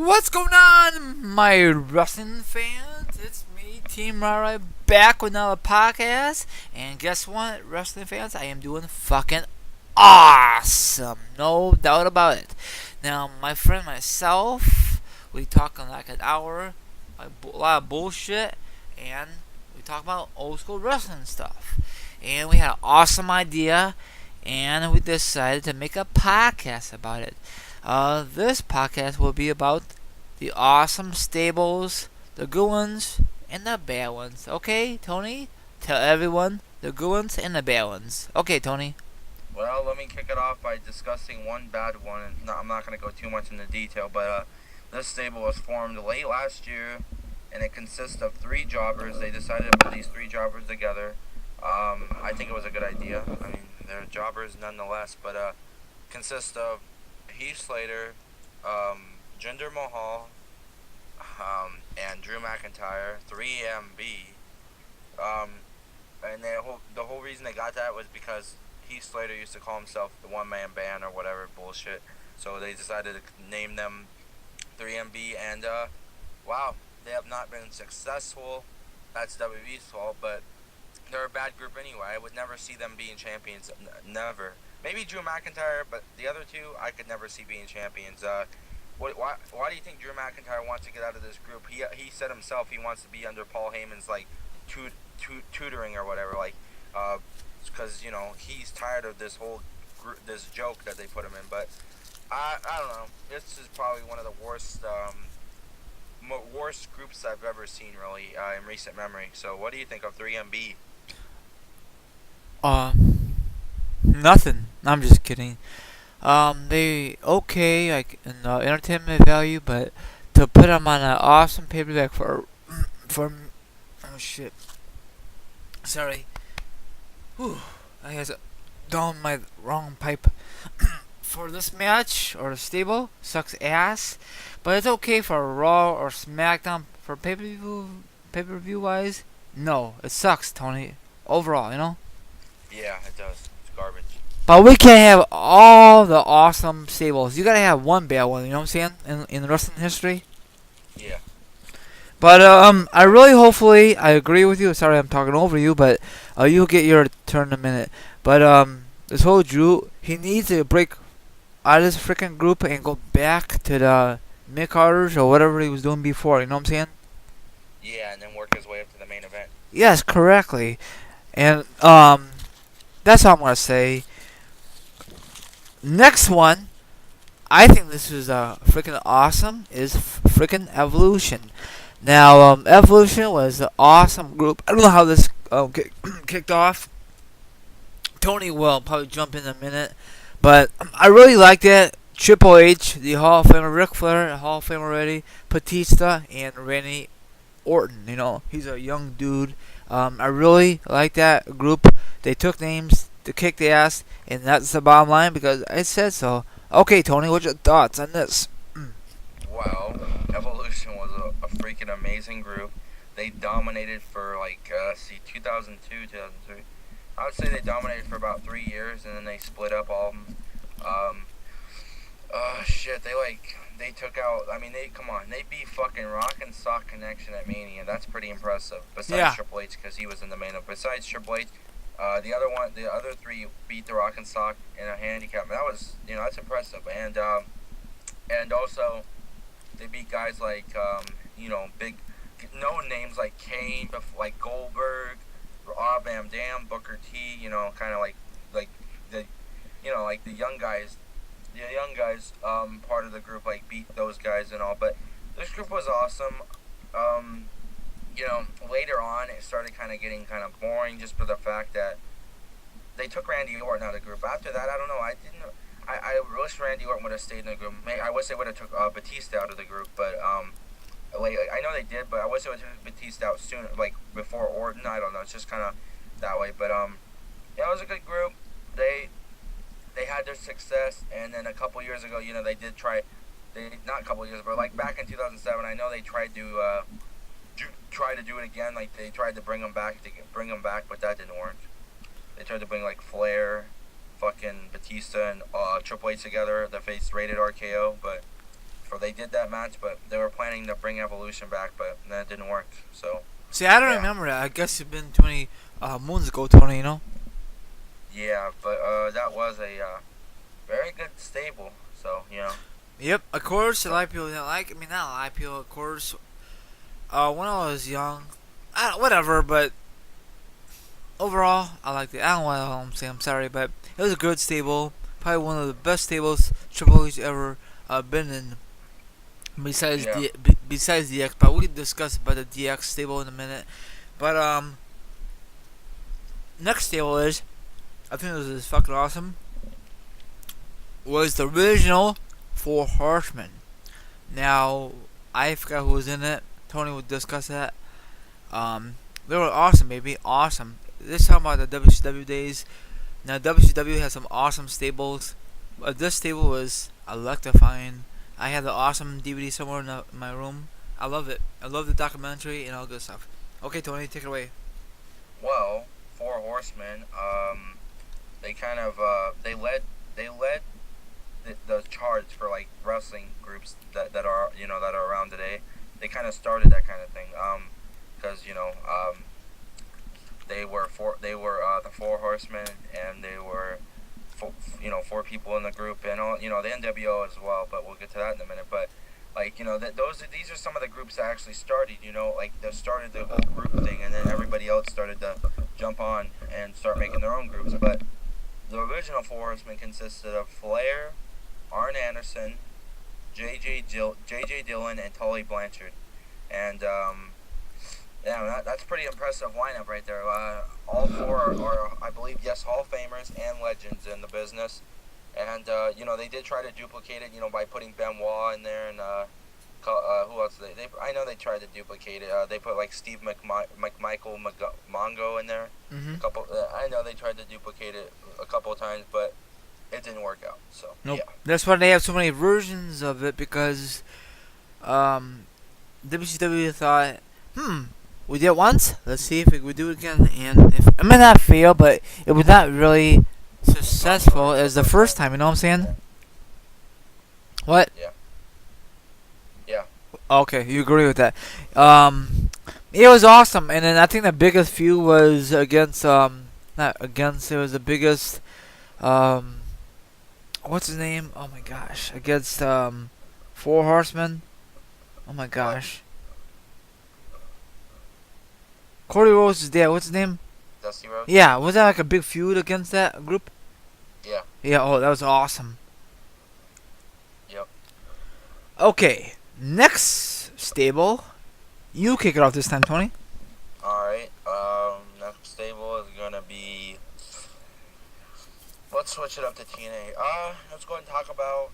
What's going on, my wrestling fans? It's me, Team Rara, back with another podcast. And guess what, wrestling fans? I am doing fucking awesome. No doubt about it. Now, my friend, myself, we talking like an hour, a lot of bullshit, and we talk about old school wrestling stuff. And we had an awesome idea, and we decided to make a podcast about it. This podcast will be about the awesome stables, the good ones, and the bad ones. Okay, Tony? Tell everyone the good ones and the bad ones. Okay, Tony. Well, let me kick it off by discussing one bad one. And I'm not going to go too much into detail, but this stable was formed late last year, and it consists of three jobbers. They decided to put these three jobbers together. I think it was a good idea. I mean, they're jobbers nonetheless, but consists of Heath Slater, Jinder Mahal, and Drew McIntyre, 3MB. And the whole reason they got that was because Heath Slater used to call himself the one-man band or whatever bullshit. So they decided to name them 3MB, and wow, they have not been successful. That's WWE's fault, but they're a bad group anyway. I would never see them being champions. Never. Maybe Drew McIntyre, but the other two, I could never see being champions. Why do you think Drew McIntyre wants to get out of this group? He said himself he wants to be under Paul Heyman's like tutoring or whatever, like because he's tired of this whole this joke that they put him in. But I don't know. This is probably one of the worst groups I've ever seen, really, in recent memory. So what do you think of 3MB? Nothing. I'm just kidding. They okay, like in entertainment value, but to put them on an awesome paperback for oh shit. Sorry. Whew. I guess down my wrong pipe. For this match or stable sucks ass, but it's okay for Raw or SmackDown. For pay-per-view wise, no, it sucks, Tony. Overall, Yeah, it does. It's garbage. But we can't have all the awesome stables. You gotta have one bad one. You know what I'm saying? In wrestling history. Yeah. But I really, hopefully, I agree with you. Sorry, I'm talking over you, but you'll get your turn in a minute. But this whole Drew, he needs to break out of this freaking group and go back to the mid carders or whatever he was doing before. You know what I'm saying? Yeah, and then work his way up to the main event. Yes, correctly. And that's all I'm gonna say. Next one, I think this is freaking awesome. Is freaking Evolution. Now, Evolution was an awesome group. I don't know how this kicked off. Tony will probably jump in a minute, but I really liked it. Triple H, the Hall of Famer, Ric Flair, the Hall of Famer already, Batista, and Randy Orton. He's a young dude. I really like that group. They took names to kick the ass, and that's the bottom line because I said so. Okay, Tony, what's your thoughts on this? Well, Evolution was a freaking amazing group. They dominated for 2002, 2003. I would say they dominated for about 3 years, and then they split up all of them. Shit, they took out. I mean, they beat fucking Rock and Sock Connection at Mania. That's pretty impressive. Besides Triple H, because he was in the main event. Besides Triple H, the other three beat the Rock and Sock in a handicap. That was, that's impressive. And also, they beat guys like, big, known names like Kane, like Goldberg, Rob Van Dam, Booker T. Kind of like the, like the young guys. The young guys, part of the group, beat those guys and all. But this group was awesome. Later on, it started kind of getting kind of boring just for the fact that they took Randy Orton out of the group. After that, I don't know. I wish Randy Orton would have stayed in the group. I wish they would have took Batista out of the group. But I know they did, but I wish they would have took Batista out sooner, before Orton. I don't know. It's just kind of that way. But it was a good group. They had their success, and then a couple years ago, they did try. Not a couple years, but back in 2007, I know they tried to do it again. They tried to bring them back, but that didn't work. They tried to bring Flair, fucking Batista, and Triple H together. They faced Rated RKO, but for. They did that match, but they were planning to bring Evolution back, but that didn't work. So See, I don't yeah, remember that. I guess it's been 20 moons ago, Tony. yeah, but that was a very good stable. So Yep. Of course, a lot of people didn't like. I mean, not a lot of people. Of course, when I was young, whatever. But overall, I liked it. I don't want to say I'm sorry, but it was a good stable. Probably one of the best stables Triple H ever been in. Besides yeah, besides DX, but we can discuss about the DX stable in a minute. But next stable is, I think this is fucking awesome. Was the original Four Horsemen. Now I forgot who was in it. Tony would discuss that. They were awesome, baby, awesome. This time about the WCW days. Now WCW has some awesome stables. But this stable was electrifying. I had the awesome DVD somewhere in my room. I love it. I love the documentary and all good stuff. Okay, Tony, take it away. well, Four Horsemen. They kind of they led the charge for like wrestling groups that are that are around today. They kind of started that kind of thing. Because they were the Four Horsemen, and they were four people in the group, and all the NWO as well. But we'll get to that in a minute. But like these are some of the groups that actually started. Like they started the whole group thing, and then everybody else started to jump on and start making their own groups. But the original Four Horsemen consisted of Flair, Arn Anderson, J.J. Dillon, and Tully Blanchard. And yeah, that's pretty impressive lineup right there. All four are, I believe, yes, Hall of Famers and legends in the business. And they did try to duplicate it, by putting Benoit in there, and who else? I know they tried to duplicate it. They put like Steve McMichael Mongo in there. Mm-hmm. I know they tried to duplicate it a couple of times, but it didn't work out. So Nope. yeah. That's why they have so many versions of it, because WCW thought, we did it once, let's see if we would do it again. And if it may not fail, but it was not really successful as the first time. You know what I'm saying? What? Yeah. Yeah. Okay, you agree with that. It was awesome. And then I think the biggest feud was against not against, it was the biggest what's his name? Oh my gosh. Against Four Horsemen. Oh my gosh. Cody Rhodes is there. What's his name? Dusty Rhodes? Yeah, was that like a big feud against that group? Yeah. Yeah, oh, that was awesome. Yep. Okay, next stable. You kick it off this time, Tony. Alright, next stable is gonna be... Let's switch it up to TNA. Let's go ahead and talk about...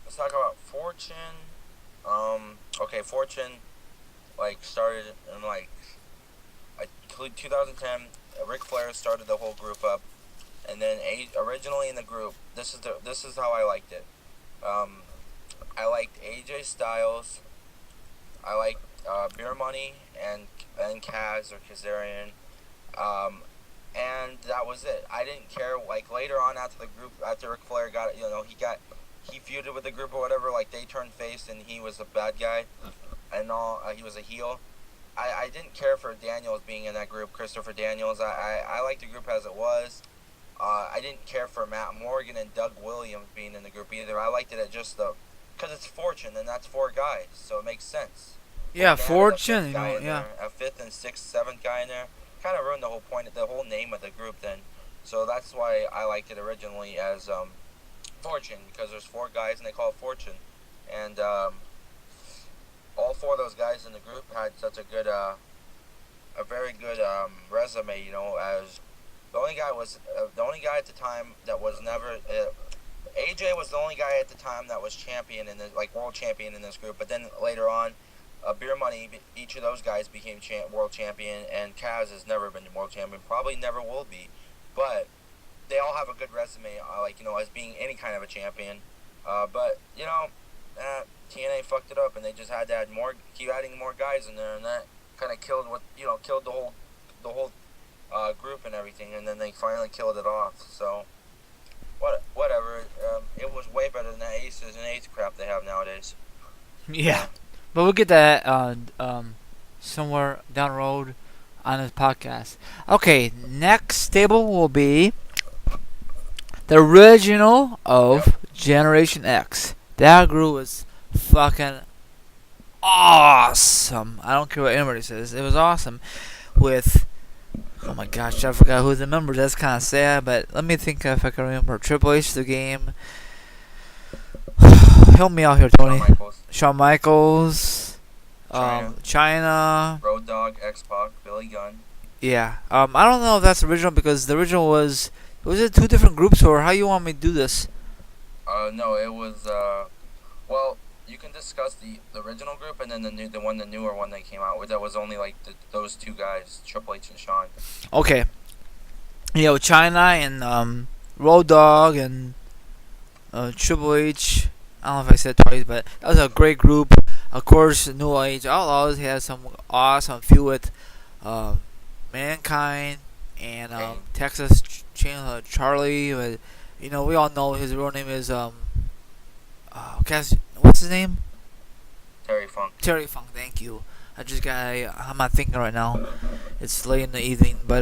Let's talk about Fortune. Okay, Fortune, started in, 2010. Ric Flair started the whole group up. And then originally in the group, this is how I liked it. I liked AJ Styles. I liked Beer Money and Kaz or Kazarian. And that was it. I didn't care. Later on after the group, after Ric Flair got, he feuded with the group or whatever. They turned face and he was a bad guy, and all. He was a heel. I didn't care for Daniels being in that group. Christopher Daniels. I liked the group as it was. I didn't care for Matt Morgan and Doug Williams being in the group either. I liked it at just because it's Fortune and that's four guys, so it makes sense. Yeah, They added Fortune. a fifth and sixth, seventh guy in there. Kind of ruined the whole point, the whole name of the group then. So that's why I liked it originally as Fortune, because there's four guys and they call it Fortune. And all four of those guys in the group had such a very good resume, as the only guy at the time that was never AJ was the only guy at the time that was champion in the world champion in this group. But then later on, Beer Money, each of those guys became world champion, and Kaz has never been world champion, probably never will be. But they all have a good resume, as being any kind of a champion. But TNA fucked it up, and they just had to keep adding more guys in there, and that kind of killed the whole group and everything. And then they finally killed it off. So Whatever. It was way better than the aces and eights crap they have nowadays. Yeah, but we'll get that somewhere down the road on this podcast. Okay, next stable will be the original Yep. of Generation X. That group was fucking awesome. I don't care what anybody says. It was awesome. With oh my gosh, I forgot who the members. That's kind of sad. But let me think if I can remember. Triple H, the game. Help me out here, Shawn Tony. Michaels, Shawn Michaels, China, China. Road Dogg, X-Pac, Billy Gunn. Yeah. I don't know if that's original because the original was it two different groups or how you want me to do this? No, it was well, you can discuss the original group and then the newer one that came out with that was only like those two guys, Triple H and Shawn. Okay. China and Road Dogg and Triple H. I don't know if I said it twice, but that was a great group. Of course, New Age Outlaws had some awesome feud with Mankind and Texas Charlie. But, we all know his real name is what's his name? Terry Funk. Terry Funk. Thank you. I'm not thinking right now. It's late in the evening, but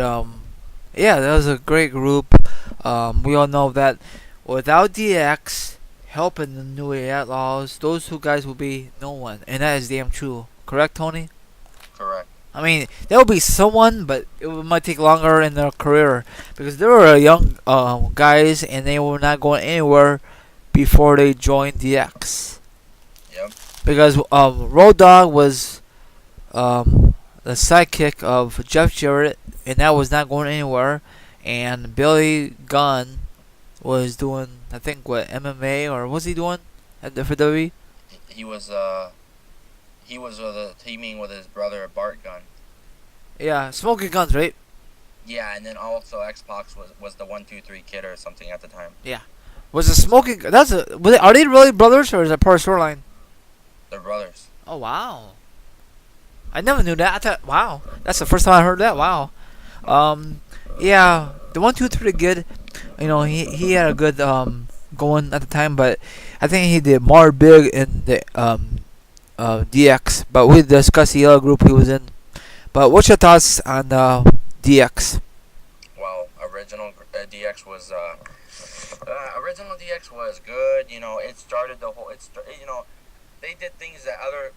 yeah, that was a great group. We all know that without DX helping the New Age Outlaws, those two guys will be no one, and that is damn true. Correct, Tony? Correct. I mean, there will be someone, but it might take longer in their career because they were young guys and they were not going anywhere before they joined DX. Yep. Because Road Dogg was the sidekick of Jeff Jarrett, and that was not going anywhere. And Billy Gunn was doing, I think, what MMA or what was he doing at the WWE? He was teaming with his brother Bart Gunn. Yeah, Smoking Guns, right? Yeah, and then also X-Pac was the 1-2-3 kid or something at the time. Was it Smoking? Are they really brothers or is it part of storyline? They're brothers. Oh wow! I never knew that. I thought, wow, that's the first time I heard that. Wow. Yeah, the 1-2-3 kid. He had a good going at the time, but I think he did more big in the DX. But we discussed the other group he was in. But what's your thoughts on DX? Well, original DX was good. It started the whole. They did things that other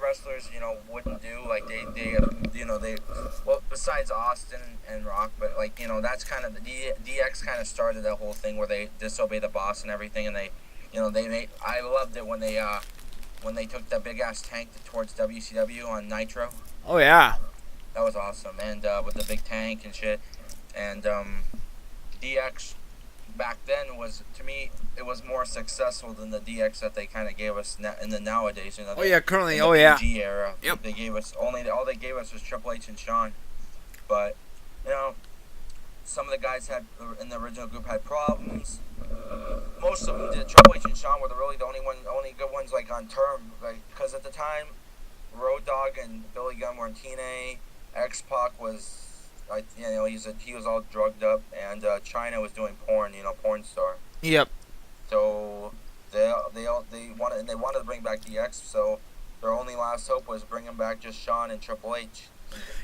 wrestlers wouldn't do. Like well, besides Austin and Rock, but that's kind of the DX kind of started that whole thing where they disobey the boss and everything, and they made. I loved it when they took that big ass tank towards WCW on Nitro. Oh yeah. That was awesome, and with the big tank and shit, and DX back then was, to me, it was more successful than the DX that they kind of gave us in the nowadays. Oh yeah, currently. In the PG era. Yep. They gave us all they gave us was Triple H and Shawn, but some of the guys in the original group had problems. Most of them did. Triple H and Shawn were the only good ones like on term, like because at the time, Road Dogg and Billy Gunn were in TNA. X-Pac was, he was all drugged up, and China was doing porn, porn star. Yep. So they wanted to bring back DX. So their only last hope was bringing back just Shawn and Triple H.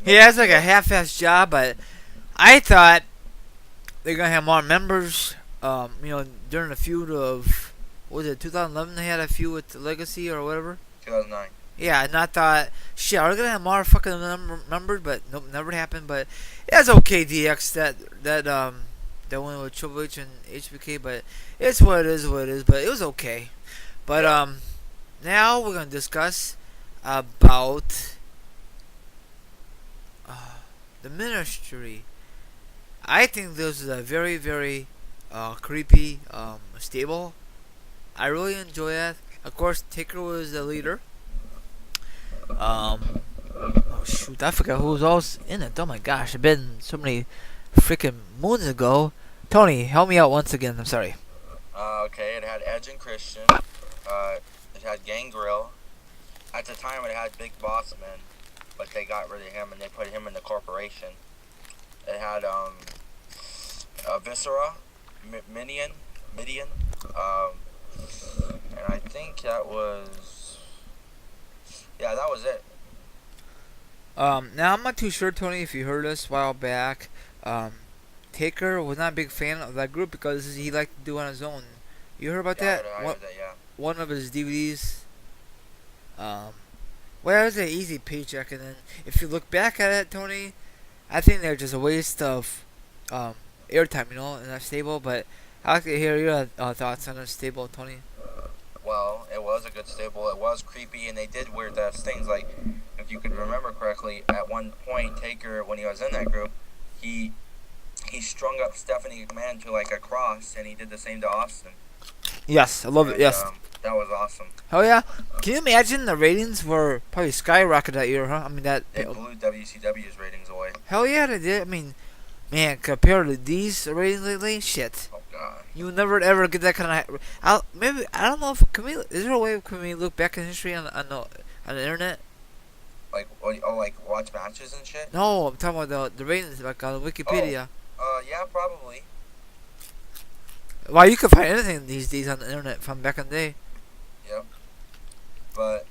Yeah, it's like a half-assed job, but I thought they're gonna have more members. During the feud of, what was it 2011? They had a feud with Legacy or whatever. 2009. Yeah, and I thought, shit, are we gonna have more fucking members? But nope, never happened. But it's okay, DX. That one with Triple H and HBK, but it's what it is. But it was okay. But now we're gonna discuss about the Ministry. I think this is a very, very creepy stable. I really enjoy that. Of course, Taker was the leader. Oh shoot, I forgot who was else in it. Oh my gosh, it's been so many freaking moons ago. Tony, help me out once again. I'm sorry. Okay, it had Edge and Christian. It had Gangrel. At the time, it had Big Boss Man, but they got rid of him and they put him in the corporation. It had Viscera, Minion, Midian. And I think that was, yeah, that was it. Now I'm not too sure, Tony, if you heard us a while back. Um, Taker was not a big fan of that group because he liked to do it on his own. You heard about Yeah, that? I What heard that. Yeah. one of his DVDs? Um, well, it was an easy paycheck, and then if you look back at it, Tony, I think they're just a waste of um, airtime, in that stable. But I'd like to hear your thoughts on the stable, Tony. Well, it was a good stable. It was creepy, and they did weird ass things. Like, if you could remember correctly, at one point, Taker, when he was in that group, he he strung up Stephanie McMahon to like a cross, and he did the same to Austin. Yes, I love it. And Yes. that was awesome. Oh yeah. Can you imagine the ratings were probably skyrocketed that year, huh? I mean that. They blew WCW's ratings away. Hell yeah, they did. I mean, man, compared to these ratings lately, shit. Oh god. You will never ever get that kind of. Maybe I don't know if can we. Is there a way can we look back in history on the internet? Like like watch matches and shit. No, I'm talking about the ratings like on Wikipedia. Yeah, probably. Well, you can find anything these days on the internet from back in the day. Yep. But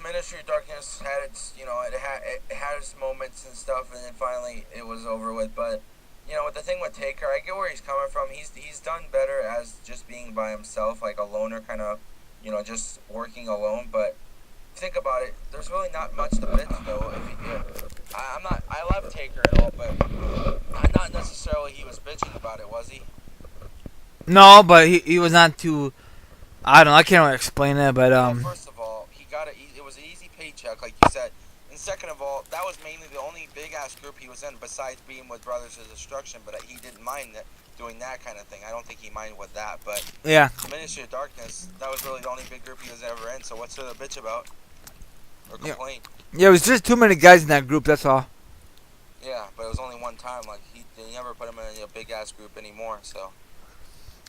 Ministry of Darkness had its, it had its moments and stuff, and then finally it was over with. But with the thing with Taker, I get where he's coming from. He's done better as just being by himself, like a loner, kind of, just working alone. But think about it, there's really not much to bitch though. I love Taker and all, but not necessarily he was bitching about it, was he? No, but he was not too. I don't know. I can't really explain it, but Well, first of all, he got it was an easy paycheck, like you said. And second of all, that was mainly the only big ass group he was in, besides being with Brothers of Destruction. But he didn't mind doing that kind of thing. I don't think he minded with that. But yeah. Ministry of Darkness, that was really the only big group he was ever in. So what's there to bitch about or complain? Yeah, it was just too many guys in that group. That's all. Yeah, but it was only one time. Like they never put him in a big ass group anymore. So.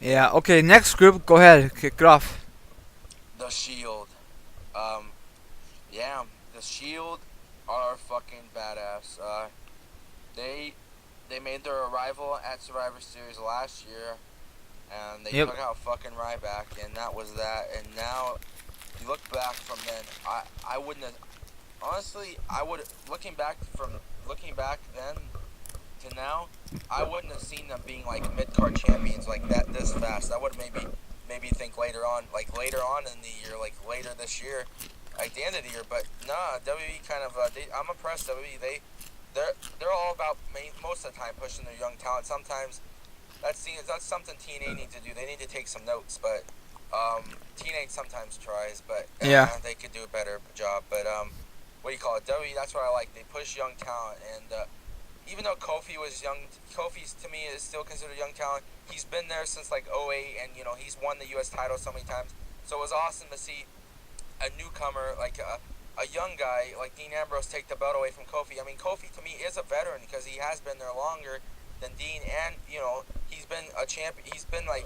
Yeah. Okay. Next group. Go ahead. Kick it off. The Shield. Yeah, the Shield are fucking badass. They made their arrival at Survivor Series last year, and they took out fucking Ryback, and that was that. And now, you look back from then, I wouldn't have, honestly, looking back then to now, I wouldn't have seen them being like mid-card champions like that this fast. I would maybe think later on in the year, like later this year, like the end of the year. But nah, WWE kind of, I'm impressed. WWE, they're all about most of the time pushing their young talent. Sometimes that's something TNA needs to do. They need to take some notes, but TNA sometimes tries, but they could do a better job. But what do you call it? WWE, that's what I like. They push young talent, and even though Kofi was young, Kofi's to me is still considered young talent. He's been there since like '08, and he's won the U.S. title so many times. So it was awesome to see a newcomer, like a young guy like Dean Ambrose, take the belt away from Kofi. I mean, Kofi to me is a veteran because he has been there longer than Dean, and he's been a champion. He's been like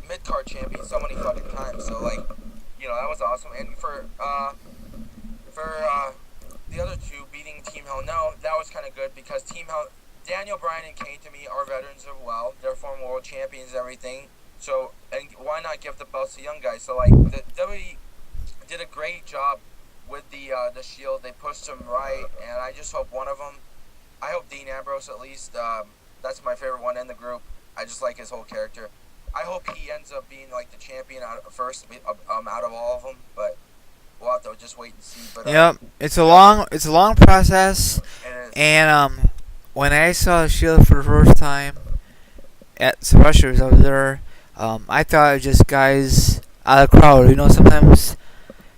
mid-card champion so many fucking times. So like, that was awesome. And for the other two beating Team Hell No, that was kind of good because Team Hell, Daniel Bryan and Kane to me are veterans as well. They're former world champions and everything. So, and why not give the belts to young guys? So like, the WWE did a great job with the Shield. They pushed them right, and I just hope one of them, I hope Dean Ambrose at least, that's my favorite one in the group. I just like his whole character. I hope he ends up being like the champion out of all of them, but we'll have to just wait and see. But it's a long process, and when I saw Shield for the first time at Rushers over there, I thought it was just guys out of the crowd. Sometimes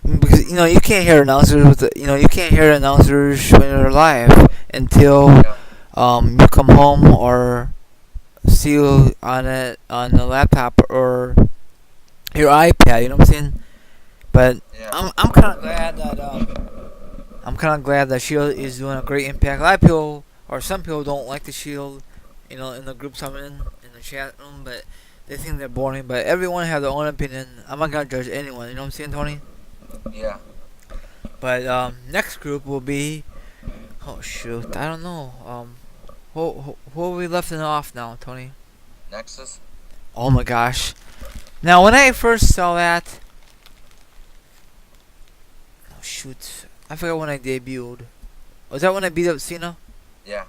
because you can't hear announcers you can't hear announcers when they're live until you come home or see you on the laptop or your iPad. You know what I'm saying? But I'm kind of glad that Shield is doing a great impact. A lot of people or some people don't like the Shield, in the groups I'm in the chat room, but they think they're boring. But everyone has their own opinion. I'm not gonna judge anyone. You know what I'm saying, Tony? Yeah. But next group will be, oh shoot, I don't know. Who are we left off now, Tony? Nexus. Oh my gosh. Now, when I first saw that, oh shoot, I forgot when I debuted. Was that when I beat up Cena? Yeah.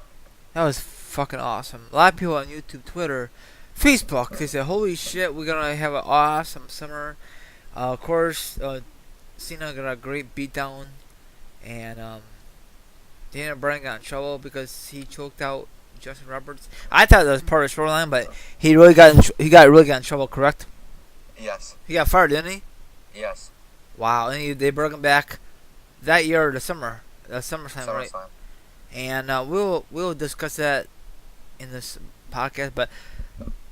That was fucking awesome. A lot of people on YouTube, Twitter, Facebook, they said, "Holy shit, we're gonna have an awesome summer." Of course, Cena got a great beatdown, and Daniel Bryan got in trouble because he choked out Justin Roberts. I thought that was part of the storyline, but he really really got in trouble. Correct? Yes. He got fired, didn't he? Yes. Wow, and they brought him back that year, the SummerSlam, right? SummerSlam. And we'll discuss that in this podcast. But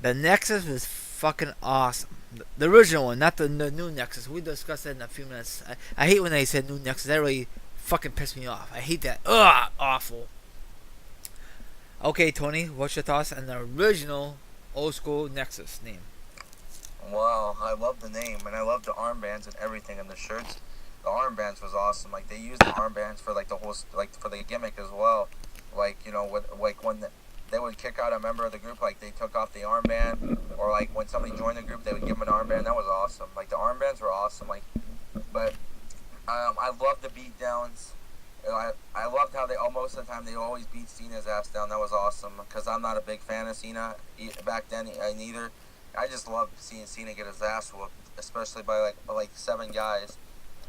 the Nexus was fucking awesome. The original one, not the new Nexus. We discussed that in a few minutes. I hate when they said new Nexus. That really fucking pissed me off. I hate that. Ugh, awful. Okay, Tony, what's your thoughts on the original old school Nexus name? Well, I love the name, and I love the armbands and everything, and the shirts. The armbands was awesome. Like, they used the armbands for like the whole, like, for the gimmick as well. Like, you know, with, like when they would kick out a member of the group, like they took off the armband, or like when somebody joined the group, they would give them an armband. That was awesome. Like, the armbands were awesome. Like, but I loved the beatdowns. I loved how most of the time they always beat Cena's ass down. That was awesome, because I'm not a big fan of Cena back then neither. I just loved seeing Cena get his ass whooped, especially by like 7 guys.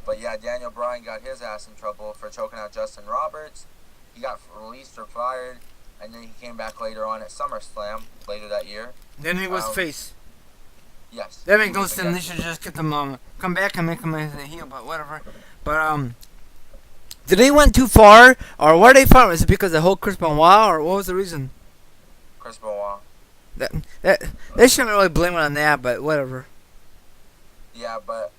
But yeah, Daniel Bryan got his ass in trouble for choking out Justin Roberts. He got released or fired, and then he came back later on at SummerSlam later that year. Then he was face. Yes. That makes no sense. They should just get them come back and make him as a heel, but whatever. But Did they went too far, or where they fired? Is it because of the whole Chris Benoit, or what was the reason? Chris Benoit. They shouldn't really blame it on that, but whatever. Yeah, but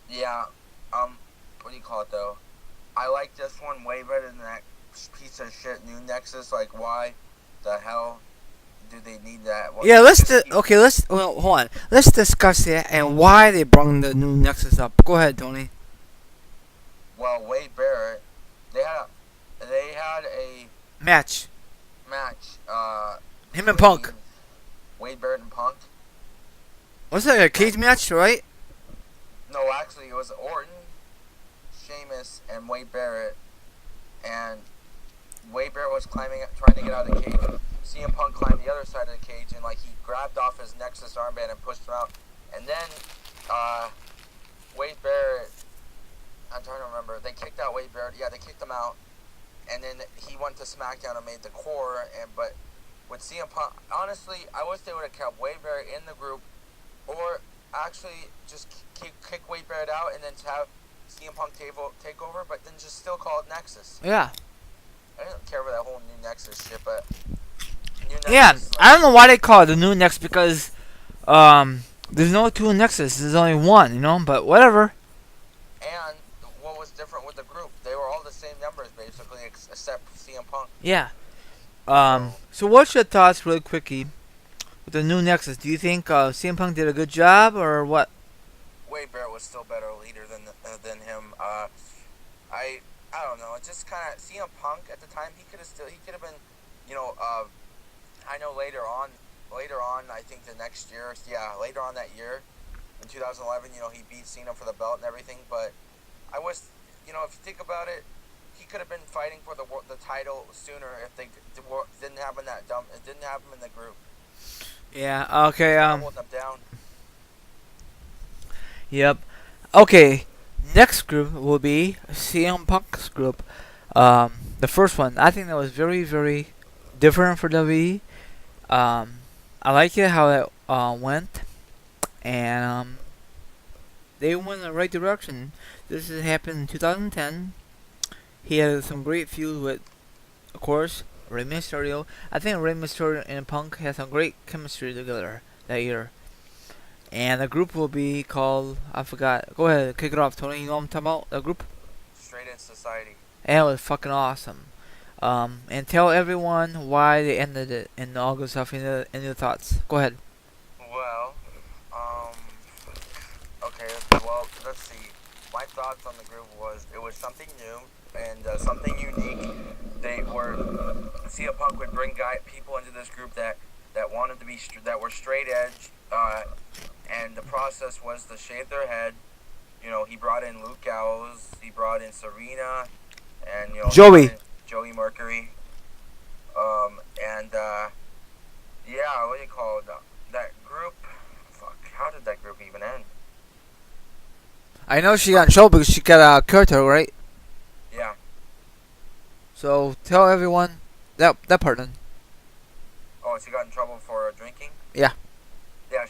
yeah, what do you call it though? I like this one way better than that piece of shit new Nexus. Like, why the hell do they need that? Well, Yeah, hold on. Let's discuss it and why they brought the new Nexus up. Go ahead, Tony. Well, Wade Barrett, they had a Match. Him and Punk. Wade Barrett and Punk. Was it a cage match, right? No, actually, it was Orton, Sheamus, and Wade Barrett. And Wade Barrett was trying to get out of the cage. CM Punk climbed the other side of the cage, and like he grabbed off his Nexus armband and pushed him out. And then Wade Barrett, I'm trying to remember, they kicked out Wade Barrett. Yeah, they kicked him out. And then he went to SmackDown and made the core. But with CM Punk, honestly, I wish they would have kept Wade Barrett in the group, or actually just kick Wade Barrett out and then have CM Punk take over, but then just still call it Nexus. Yeah. I didn't care about that whole new Nexus shit, but new Nexus, Yeah, I don't know why they call it the new Nexus, because there's no two Nexus. There's only one, you know. But whatever. And what was different with the group? They were all the same numbers basically, except CM Punk. Yeah. So what's your thoughts, really quickie, with the new Nexus? Do you think CM Punk did a good job, or what? Wade Barrett was still better leader than him. I don't know. It just kind of CM Punk at the time. He could have been, you know. I know later on, I think the next year, later on that year, in 2011, you know, he beat Cena for the belt and everything. But I was, you know, if you think about it, he could have been fighting for the title sooner if they didn't have him It didn't have him in the group. Yeah. Okay. Holding them down. Yep. Okay. Next group will be CM Punk's group. The first one, I think that was very, very different for WWE. I like it how it went, and they went in the right direction. This has happened in 2010. He had some great feud with, of course, Rey Mysterio. I think Rey Mysterio and Punk had some great chemistry together that year. And the group will be called, I forgot. Go ahead, kick it off, Tony. You know what I'm talking about? The group? Straight in Society. And it was fucking awesome. And tell everyone why they ended it and all good stuff. Any your thoughts? Go ahead. Well, okay. Well, let's see. My thoughts on the group was it was something new and something unique. CM Punk would bring people into this group that that wanted to be that were straight edge, and the process was to shave their head. You know, he brought in Luke Gallows, he brought in Serena, and you know, Joey. Joey Mercury, and yeah, what do you call it? That group? Fuck, how did that group even end? I know she got in trouble because she got a curtain, right? Yeah. So tell everyone that part then. Oh, she got in trouble for drinking? Yeah. Yeah,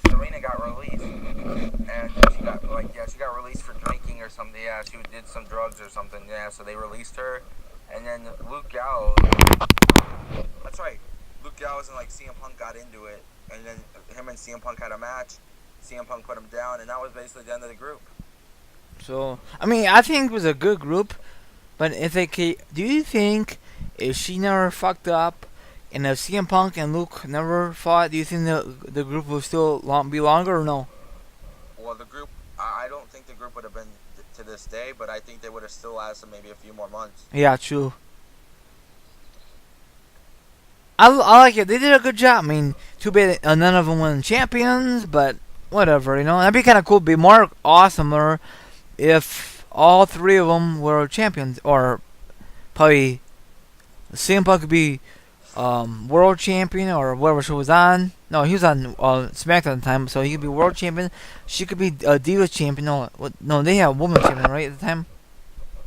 Serena got released. And she got released for drinking or something. Yeah, she did some drugs or something. Yeah, so they released her. And then Luke Gallows, that's right. Luke Gallows and like CM Punk got into it. And then him and CM Punk had a match. CM Punk put him down, and that was basically the end of the group. So I mean, I think it was a good group, but do you think if she never fucked up, and if CM Punk and Luke never fought, do you think the group will still be longer or no? Well, the group, I don't think the group would have been to this day, but I think they would have still lasted maybe a few more months. Yeah, true. I like it. They did a good job. I mean, too bad none of them won champions, but whatever, you know. That'd be kind of cool. It'd be more awesomer if all three of them were champions, or probably CM Punk could be world champion or whatever she was on. No, he was on SmackDown at the time, so he could be world champion. She could be a Divas champion. No, they have a woman champion right at the time.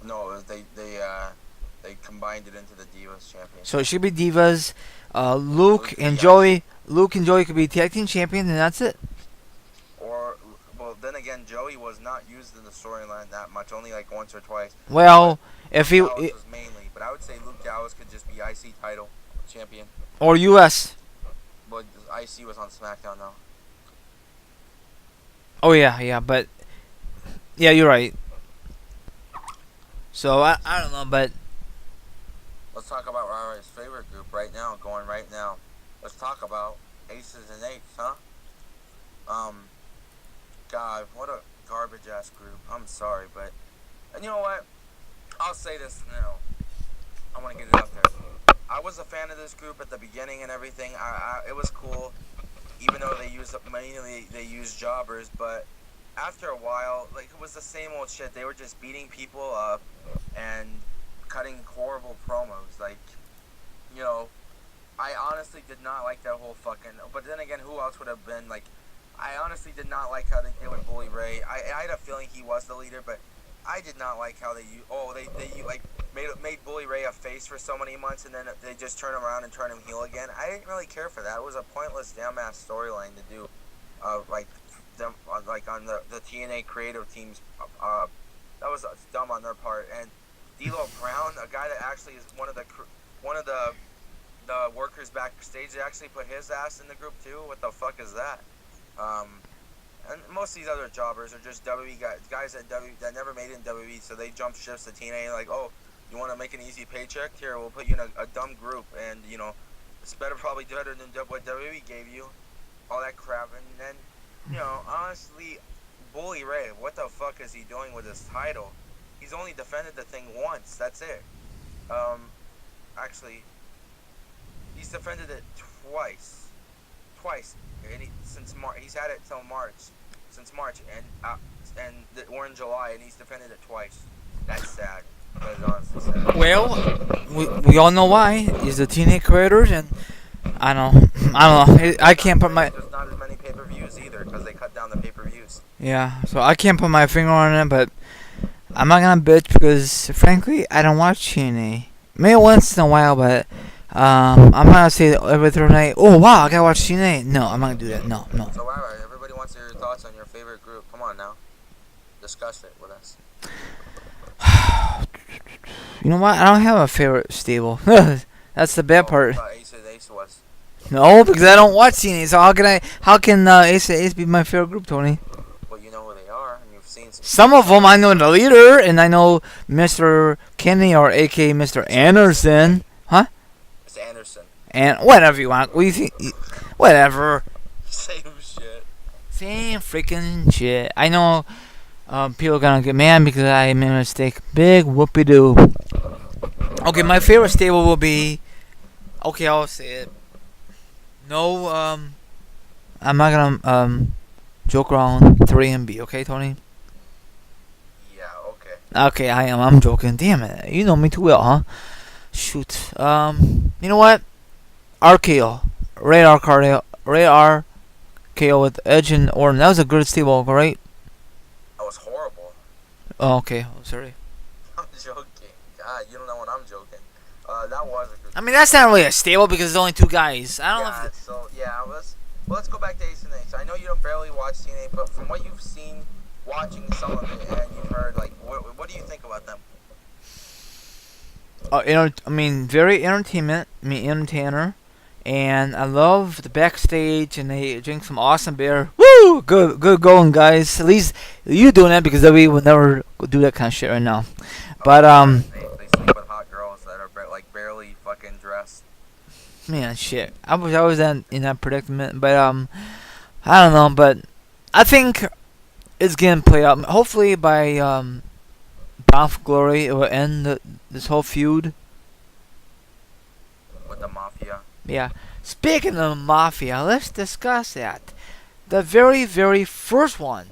No, they combined it into the Divas championship. So she could be Divas. Luke and Joey could be tag team champions, and that's it. Or, well, then again, Joey was not used in the storyline that much, only like once or twice. Well, if he was mainly, but I would say Luke Gallows could just be IC title champion. Or US. But IC was on SmackDown now. Oh yeah, but yeah, you're right. So I don't know, but let's talk about Rara's favorite group right now, going right now. Let's talk about Aces and Eights, huh? God, what a garbage ass group. I'm sorry, but and you know what? I'll say this now. I want to get it out there. I was a fan of this group at the beginning and everything. It was cool, even though they used jobbers. But after a while, like it was the same old shit. They were just beating people up and cutting horrible promos. Like, you know, I honestly did not like that whole fucking. But then again, who else would have been like? I honestly did not like how they did with Bully Ray. I had a feeling he was the leader, but I did not like how they made Bully Ray a face for so many months, and then they just turn him around and turn him heel again. I didn't really care for that. It was a pointless, damn ass storyline to do, like on the TNA creative teams. That was dumb on their part. And D'Lo Brown, a guy that actually is one of the workers backstage, they actually put his ass in the group too. What the fuck is that? And most of these other jobbers are just WWE guys that never made it in WWE, so they jump ships to TNA like, oh, you want to make an easy paycheck? Here, we'll put you in a dumb group, and you know, it's probably better than what WWE gave you, all that crap. And then, you know, honestly, Bully Ray, what the fuck is he doing with his title? He's only defended the thing once. That's it. Actually, he's defended it twice. And since March, he's had it till March, since March, and we're in July, and he's defended it twice. That's sad. That is honestly sad. well, we all know why. He's the TNA creators, and I don't know. I can't put my. There's not as many pay-per-views either because they cut down the pay-per-views. Yeah, so I can't put my finger on it, but I'm not gonna bitch because, frankly, I don't watch TNA. Maybe once in a while, but. I'm not gonna say every third night, oh wow, I gotta watch TNA. No, I'm not gonna do that. No. So, alright, everybody wants your thoughts on your favorite group. Come on now. Discuss it with us. You know what? I don't have a favorite stable. That's the bad part. Ace was. No, because I don't watch TNA. So how can Ace be my favorite group, Tony? Well, you know who they are, and you've seen some of them. I know the leader, and I know Mr. Kenny, or A.K.A. Mr. Anderson. Huh? Anderson. And whatever you want. What do you think? Whatever. Same shit. Same freaking shit. I know people are gonna get mad because I made a mistake. Big whoopie doo. Okay, my favorite stable will be. Okay, I'll say it. No, I'm not gonna joke around 3MB, okay, Tony? Yeah, okay. Okay, I am. I'm joking. Damn it, you know me too well, huh? Shoot. You know what? RKO, Radar KO with Edge and Orton. That was a good stable, right? That was horrible. Oh, okay. I'm sorry. I'm joking. God, you don't know when I'm joking. That was a good. I mean, that's not really a stable because there's only two guys. I don't know Yeah, if. so yeah, let's go back to Ace and Ace. I know you don't barely watch TNA, but from what you've seen, watching some of it, and you've heard, like, what do you think about them? I mean, very entertainment. I mean, entertainer. And I love the backstage, and they drink some awesome beer. Woo! Good going, guys. At least you doing that because we would never do that kind of shit right now. But They sleep with hot girls that are like barely fucking dressed. man, shit. I was always in that predicament, but I don't know. But I think it's gonna play out. Hopefully by Bound for Glory, it will end this whole feud. With the mafia. Yeah. Speaking of Mafia, let's discuss that. The very, very first one.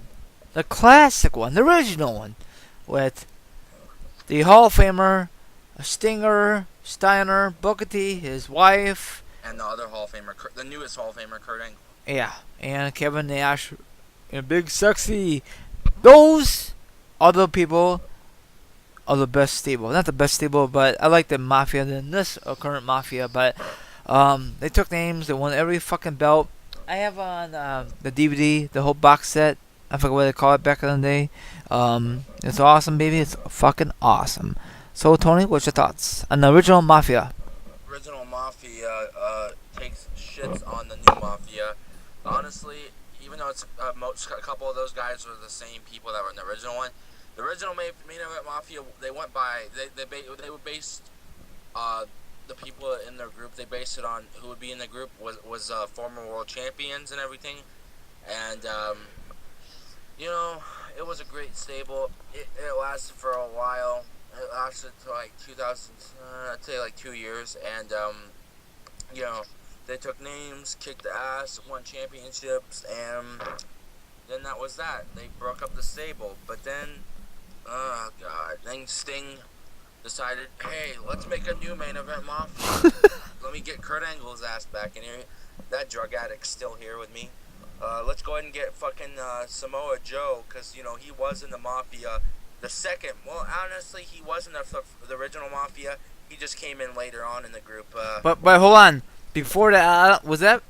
The classic one. The original one. With the Hall of Famer, Stinger, Steiner, Booker T, his wife. And the other Hall of Famer, the newest Hall of Famer, Kurt Angle. Yeah. And Kevin Nash. And Big Sexy. Those other people are the best stable. Not the best stable, but I like the Mafia than this current Mafia. But they took names. They won every fucking belt. I have on the DVD, the whole box set. I forget what they call it back in the day. It's awesome, baby. It's fucking awesome. So, Tony, what's your thoughts on the original Mafia? Original Mafia takes shits on the new Mafia. Honestly, even though it's a couple of those guys were the same people that were in the original one, the original main event Mafia, they went by they were based the people in their group. They based it on who would be in the group was former world champions and everything, and you know, it was a great stable. It lasted for a while. It lasted to like 2000, I'd say like 2 years, and you know, they took names, kicked ass, won championships, and then that was that. They broke up the stable, but then, oh god, then Sting decided, hey, let's make a new main event Mafia. Let me get Kurt Angle's ass back in here. That drug addict's still here with me. Let's go ahead and get fucking Samoa Joe, because, you know, he was in the Mafia. The second, well, honestly, he wasn't the original Mafia. He just came in later on in the group. But hold on. Before that, was that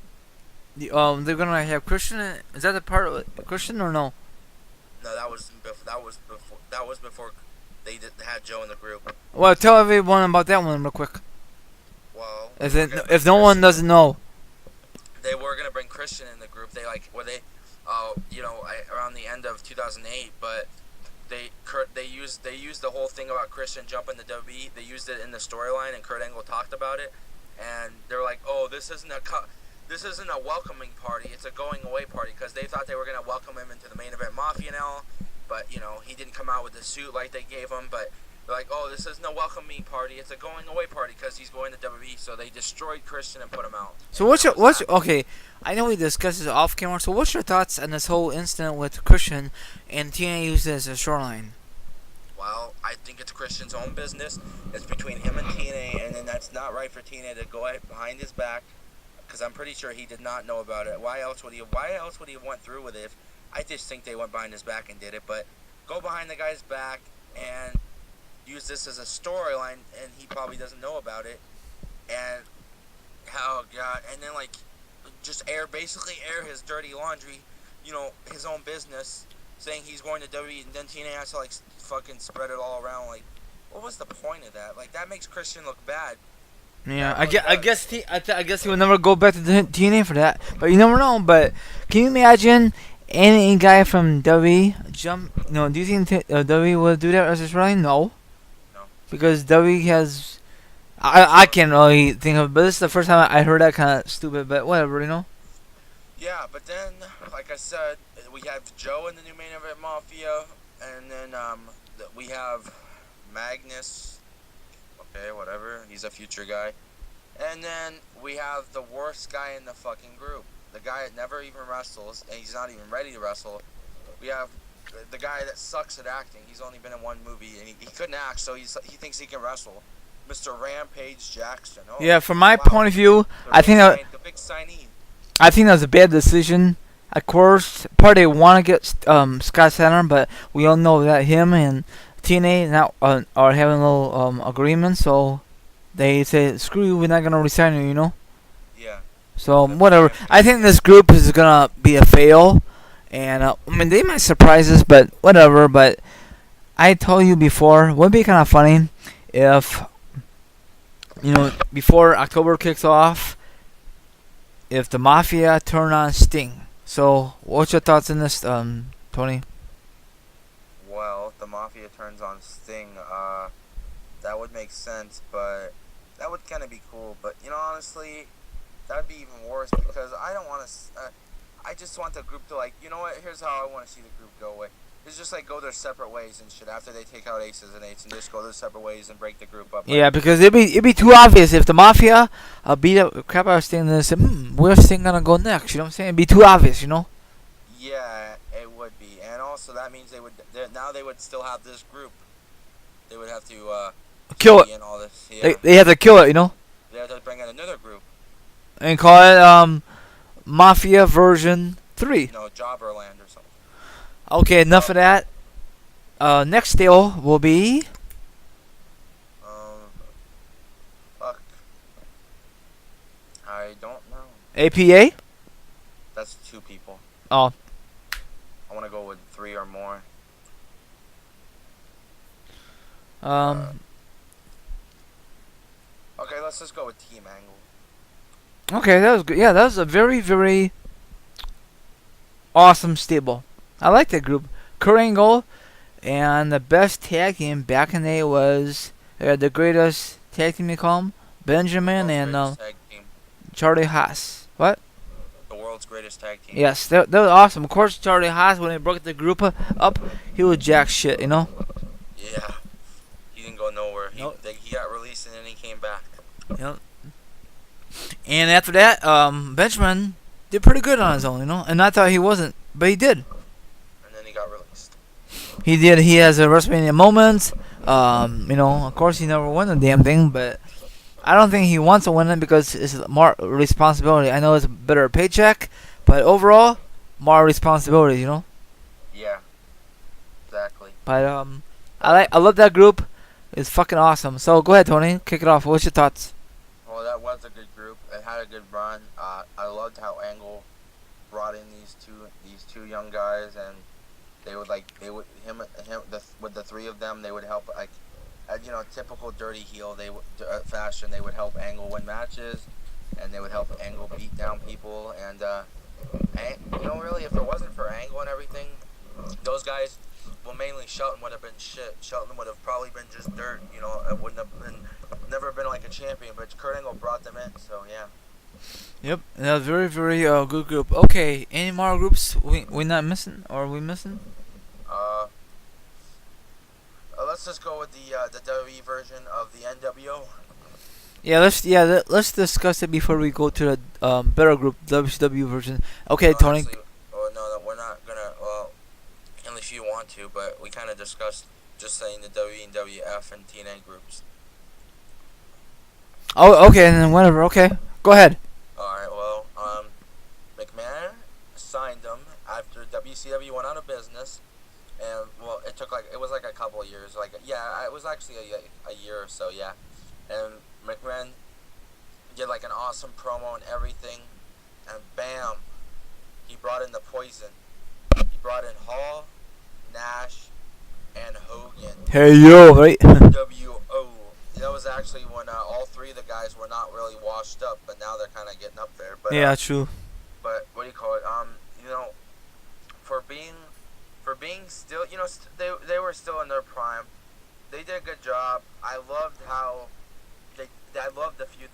they're gonna have Christian? Is that the part of Christian or no? No, that was before they had Joe in the group. Well, tell everyone about that one real quick. Well, If no one doesn't know. They were gonna bring Christian in the group. They you know, around the end of 2008, but they used the whole thing about Christian jumping the WWE. They used it in the storyline, and Kurt Angle talked about it. And they're like, oh, this isn't a welcoming party. It's a going away party, because they thought they were gonna welcome him into the main event Mafia now, but you know, he didn't come out with the suit like they gave him. But they're like, oh, this isn't a welcoming party. It's a going away party because he's going to WWE. So they destroyed Christian and put him out. So okay? I know we discussed this off camera. So what's your thoughts on this whole incident with Christian and TNA used it as a shoreline? Well, I think it's Christian's own business. It's between him and TNA, and then that's not right for TNA to go behind his back, because I'm pretty sure he did not know about it. Why else would he have went through with it? I just think they went behind his back and did it. But go behind the guy's back and use this as a storyline, and he probably doesn't know about it. And oh god, and then like just basically air his dirty laundry, you know, his own business, saying he's going to WWE, and then TNA has to like fucking spread it all around. Like, what was the point of that? Like, that makes Christian look bad. Yeah, I guess he would never go back to TNA for that. But you never know. But can you imagine any guy from WWE jump? No, do you think WWE will do that as a shoreline? No. No. Because WWE has. I can't really think of it, but this is the first time I heard that kind of stupid, but whatever, you know? Yeah, but then, like I said, we have Joe in the new main event Mafia, and then we have Magnus. Okay, whatever. He's a future guy. And then we have the worst guy in the fucking group. The guy that never even wrestles, and he's not even ready to wrestle. We have the guy that sucks at acting. He's only been in one movie, and he couldn't act, so he thinks he can wrestle. Mr. Rampage Jackson. Oh, Yeah, from my wow. point of view, The big signee. I think that was a bad decision. Of course, part they want to get Scott Steiner, but we all know that him and TNA now are having a little agreement, so they say, screw you, we're not going to resign you, you know? Yeah. So, whatever. I think this group is going to be a fail, and, I mean, they might surprise us, but whatever, but I told you before, it would be kind of funny if, you know, before October kicks off, if the Mafia turn on Sting. So, what's your thoughts on this, Tony? Well, if the Mafia turns on Sting, that would make sense, but that would kind of be cool. But, you know, honestly, that would be even worse because I don't want to... I just want the group to, like, you know what? Here's how I want to see the group go away. It's just, like, go their separate ways and shit after they take out Aces and Eights and just go their separate ways and break the group up. Yeah, because it'd be too obvious if the Mafia beat up crap out of Sting and then say, where's Sting gonna go next? You know what I'm saying? It'd be too obvious, you know? Yeah, it would be. And also, that means they would still have this group. They would have to, Kill it. and all this. Yeah. They have to kill it, you know? They have to bring in another group. And call it, Mafia version 3. You know, Jobberland or something. Okay, enough of that. Next stable will be... Fuck. I don't know. APA? That's 2 people. Oh. I want to go with 3 or more. Okay, let's just go with Team Angle. Okay, that was good. Yeah, that was a very, very awesome stable. I like that group. Kurt Angle and the best tag team back in the day was the greatest tag team, you call him? Benjamin and Tag team. Charlie Haas. What? The world's greatest tag team. Yes, that was awesome. Of course, Charlie Haas, when he broke the group up, he was jack shit, you know? Yeah. He didn't go nowhere. Nope. He got released and then he came back. Yep. And after that, Benjamin did pretty good on his own, you know? And I thought he wasn't, but he did. And then he got released. He did. He has a WrestleMania moment. You know, of course, he never won the damn thing, but I don't think he wants to win it because it's more responsibility. I know it's a better paycheck, but overall, more responsibility, you know? Yeah. Exactly. But, I love that group. It's fucking awesome. So, go ahead, Tony. Kick it off. What's your thoughts? Well, that was a good group. It had a good run. I loved how Angle brought in these two young guys, and with the 3 of them, they would help, like, you know, typical dirty heel fashion. They would help Angle win matches, and they would help Angle beat down people. And you know, really, if it wasn't for Angle and everything, those guys. Well, mainly Shelton would have been shit. Shelton would have probably been just dirt, you know. It wouldn't have been, never been like a champion. But Kurt Angle brought them in, so yeah. Yep, that was very, very good group. Okay, any more groups we not missing, or are we missing? Let's just go with the WWE version of the NWO. Yeah, let's discuss it before we go to the better group, WCW version. Okay, Tony. Actually, no, we're not gonna. Well, unless you want to, but we kind of discussed just saying the WWF and TNA groups. Oh, okay, then whatever. Okay, go ahead. Alright, well, McMahon signed them after WCW went out of business, and, well, it was like a couple of years, it was actually a year or so, yeah, and McMahon did, like, an awesome promo and everything, and bam, he brought in the Poison. He brought in Hall, Nash, and Hogan. Hey, yo, right? WO. That was actually when all 3 of the guys were not really washed up, but now they're kind of getting up there. But yeah, true. But what do you call it? You know, for being still, you know, they were still in their prime. They did a good job. I loved how I loved the feud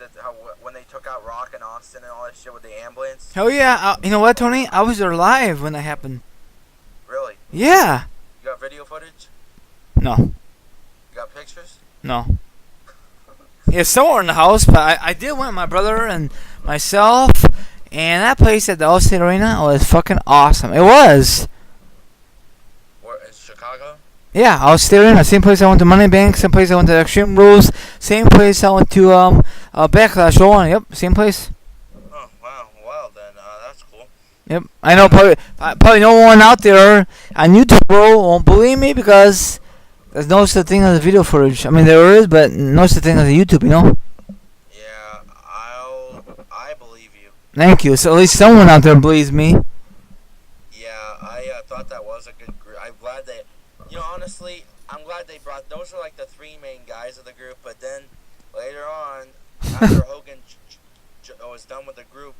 when they took out Rock and Austin and all that shit with the ambulance. Hell yeah! You know what, Tony? I was there live when that happened. Really? Yeah. You got video footage? No. You got pictures? No. Yeah, somewhere in the house, but I did went with my brother and myself, and that place at the Allstate Arena was fucking awesome. It was. Where in Chicago? Yeah, Allstate Arena, same place I went to Money Bank, same place I went to Extreme Rules, same place I went to Backlash 01. Yep, same place. Oh wow, well then that's cool. Yep, I know probably no one out there on YouTube won't believe me because there's no such thing as video footage. I mean there is, but no such thing as a YouTube, you know. Yeah, I believe you. Thank you. So at least someone out there believes me. Yeah, I thought that was a good group. I'm glad they, honestly, I'm glad they brought. Those are like the three main guys of the group. But then later on, after Hogan was done with the group,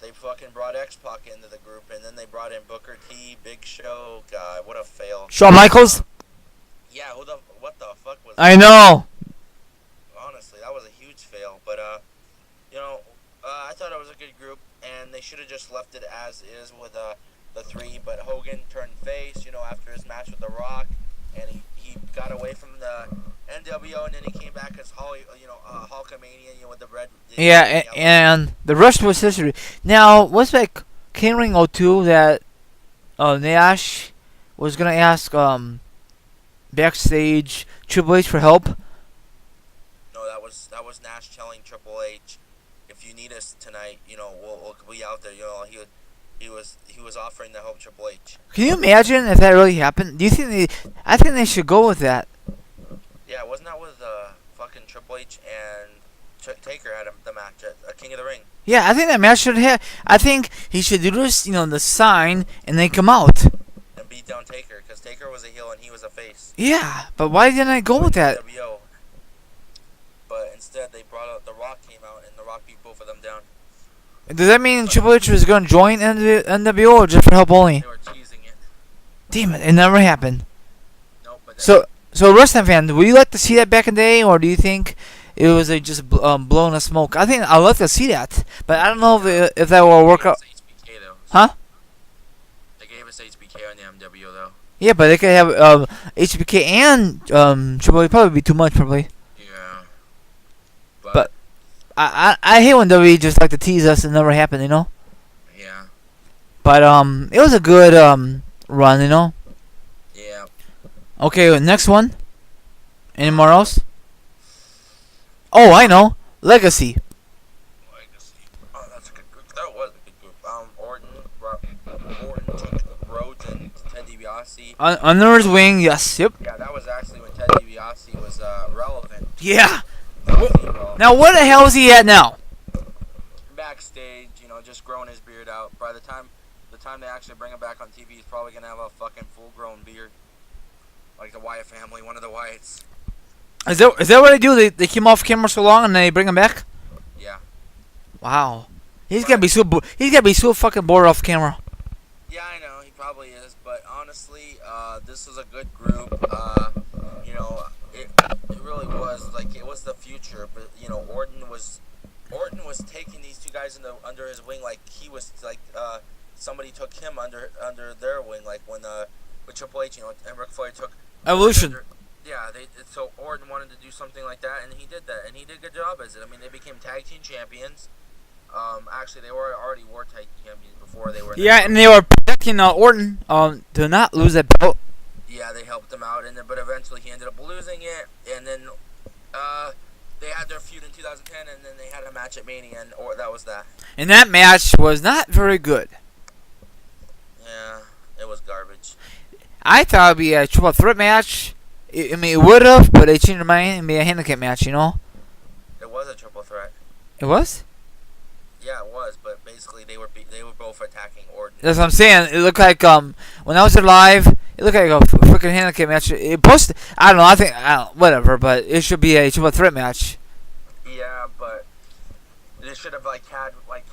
they fucking brought X-Pac into the group, and then they brought in Booker T, Big Show. God, what a fail. Shawn Michaels. Yeah, what the fuck was? I know. Honestly, that was a huge fail. But I thought it was a good group, and they should have just left it as is with the three. But Hogan turned face, after his match with The Rock, and he got away from the NWO, and then he came back as Hulkamania, with the red. Yeah, and the rest was history. Now, was like King Ring 02 that Nash was gonna ask backstage Triple H for help? No, that was Nash telling Triple H, if you need us tonight, we'll be out there. He was offering to help Triple H. Can you imagine if that really happened? Do you think I think they should go with that. Yeah, wasn't that with fucking Triple H and Taker had the match at King of the Ring? Yeah, I think that match should have. I think he should do this, the sign, and then come out. And beat down Taker, because Taker was a heel and he was a face. Yeah, but why didn't I go with that? NWO. But instead, they brought out The Rock came out, and The Rock beat both of them down. Does that mean Triple H was going to join NWO or just for help only? They were teasing it. Damn it, it never happened. Nope. But So wrestling fans, would you like to see that back in the day, or do you think it was just blowing a smoke? I think I'd love to see that, but I don't know if that will work out. HBK though. Huh? They gave us HBK on the MWO though. Yeah, but they could have HBK and Triple H. Probably be too much, probably. Yeah. But I hate when WWE just like to tease us and never happen, Yeah. But it was a good run, Yeah. Okay, next one. Any more else? Oh, I know. Legacy. Legacy. Oh, that's a good group. That was a good group. Orton took Rhodes and Ted DiBiase. Under his wing, yes, yep. Yeah, that was actually when Ted DiBiase was relevant. Yeah. Relevant. Now, where the hell is he at now? Backstage, just growing his beard out. By the time they actually bring him back on TV, he's probably gonna have a fucking full-grown beard, like the Wyatt family, one of the Wyatts. Is that what they do? They keep him off camera so long and they bring him back? Yeah. Wow. He's gonna be so fucking bored off camera. Yeah, I know he probably is, but honestly, this is a good group. It really was like it was the future. But Orton was taking these two guys under his wing like he was like somebody took him under their wing, like when with Triple H, and Ric Flair took Evolution. Yeah, so Orton wanted to do something like that, and he did that, and he did a good job as it. I mean, they became tag team champions. Actually, they were already tag team champions before they were. Yeah, and they were protecting Orton to not lose that belt. Yeah, they helped him out, but eventually he ended up losing it, and then they had their feud in 2010, and then they had a match at Mania, and that was that. And that match was not very good. Yeah, it was garbage. I thought it'd be a triple threat match. I mean, it would have, but they changed their mind and made a handicap match, It was a triple threat. It was? Yeah, it was, but basically they were both attacking Orton. That's what I'm saying. It looked like when I was there live, it looked like a freaking handicap match. It posted. I don't know. Whatever. But it should be a triple threat match. Yeah, but they should have had what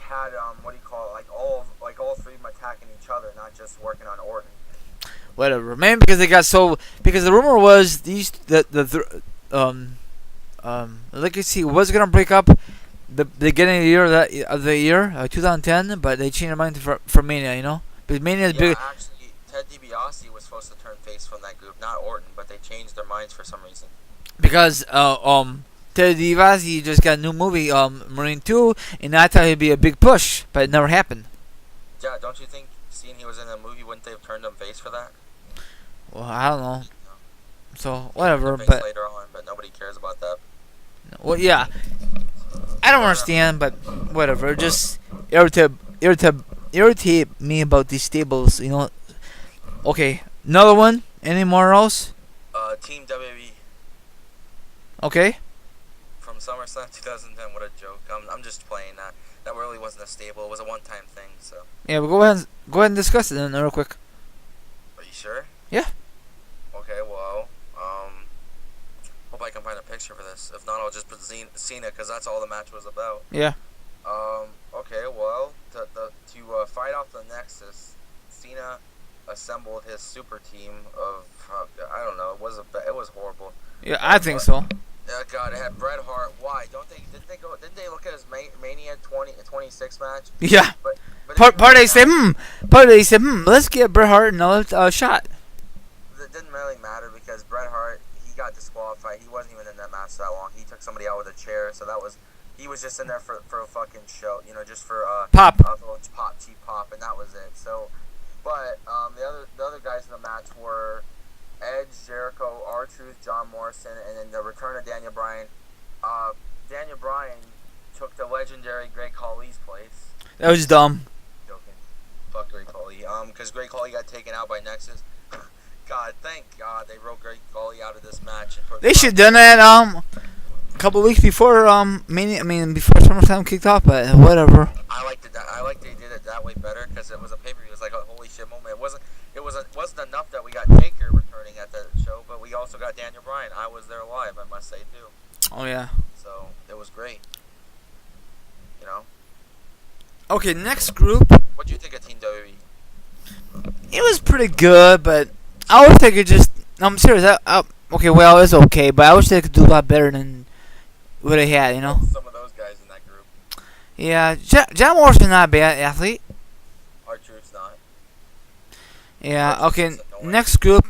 do you call it? All three of them attacking each other, not just working on Orton. Whatever, man. Because the rumor was Legacy was gonna break up the beginning of the year 2010, but they changed their mind for Mania, Because Mania is big. Actually, Ted DiBiase was supposed to turn face from that group, not Orton, but they changed their minds for some reason. Because Ted DiBiase just got a new movie, Marine 2, and I thought it'd be a big push, but it never happened. Yeah, don't you think seeing he was in a movie, wouldn't they have turned him face for that? Well, I don't know. No. So He whatever, turned him face but later on, but nobody cares about that. well, yeah, I don't understand, but whatever. Just irritate me about these stables. You know. Okay, another one. Any more else? Team WWE Okay. from SummerSlam 2010. What a joke! I'm just playing that. That really wasn't a stable. It was a one-time thing. So. Yeah, but go ahead and discuss it then real quick. Are you sure? Yeah. Okay. Well. Hope I can find a picture for this. If not, I'll just put Cena because that's all the match was about. Yeah. Okay. Well, to fight off the Nexus, Cena assembled his super team of I don't know. It was horrible. Yeah, I think so. God, it had Bret Hart. Why don't they? Didn't they look at his Mania 26 match? Yeah. But Part they said, let's get Bret Hart another shot. It didn't really matter because Bret Hart, he got disqualified. He wasn't even in that match that long. He took somebody out with a chair, so he was just in there for a fucking show, just for Pop. Cheap pop, and that was it. So, but the other guys in the match were Edge, Jericho, R-Truth, John Morrison, and then the return of Daniel Bryan. Daniel Bryan took the legendary Great Khali's place. That was dumb. Joking. Fuck Great Khali. Because Great Khali got taken out by Nexus. God, thank God they wrote Great Khali out of this match. And They should have done that a couple weeks before before SummerSlam kicked off, but whatever. I like they did it that way better because it was a pay-per-view. It was like a holy shit moment. It wasn't enough that we got Taker returning at the show, but we also got Daniel Bryan. I was there live, I must say too. Oh yeah. So it was great. Okay, next group. What do you think of Team WWE? It was pretty good, but I wish they could just. I'm serious. Okay, well, it's okay, but I wish they could do a lot better than what they had. Some of those guys in that group. Yeah, John Morrison's not a bad athlete. R-Truth's not. Yeah. R-Truth's Okay. just annoying. Next group.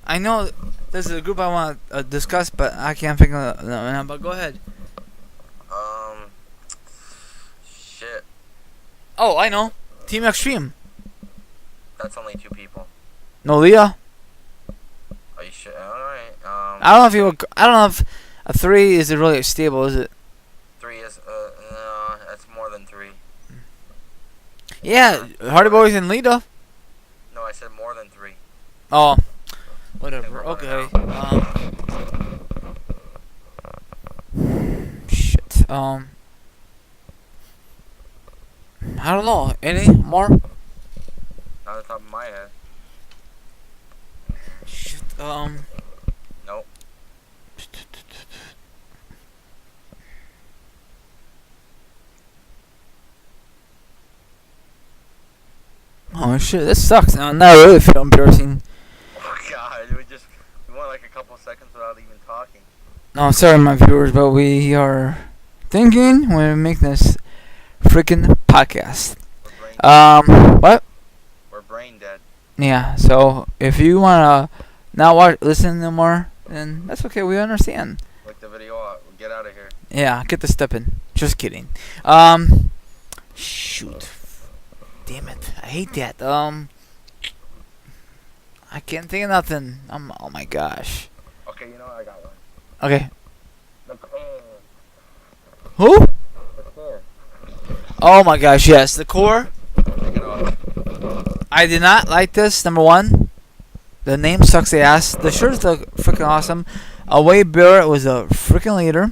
I know there's a group I want to discuss, but I can't think of it now. But go ahead. Shit. Oh, I know. Team Extreme. That's only 2 people. No, Leah. Are you sure? All right. I don't know if a 3 is really stable, is it? 3 is no, that's more than 3. Yeah, Hardy Boys and Lita. No, I said more than 3. Oh, whatever. Okay. Shit. I don't know. Any more? Not off the top of my head. Shit. Nope. Oh shit, this sucks. Now I really feel embarrassing. Oh God, we went like a couple seconds without even talking. No, sorry, my viewers, but we are thinking when we make this freaking podcast. What? We're brain dead. Yeah. So if you wanna not listen no more, then that's okay. We understand. Click the video out. Get out of here. Yeah, get the step in. Just kidding. Shoot. Damn it. I hate that. I can't think of nothing. Oh my gosh. Okay, you know what? I got one. Okay. The core. Who? The core. Oh my gosh, yes. The core. Take it off. I did not like this. Number one, the name sucks ass. The shirts look freaking awesome. Wade Barrett was a freaking leader.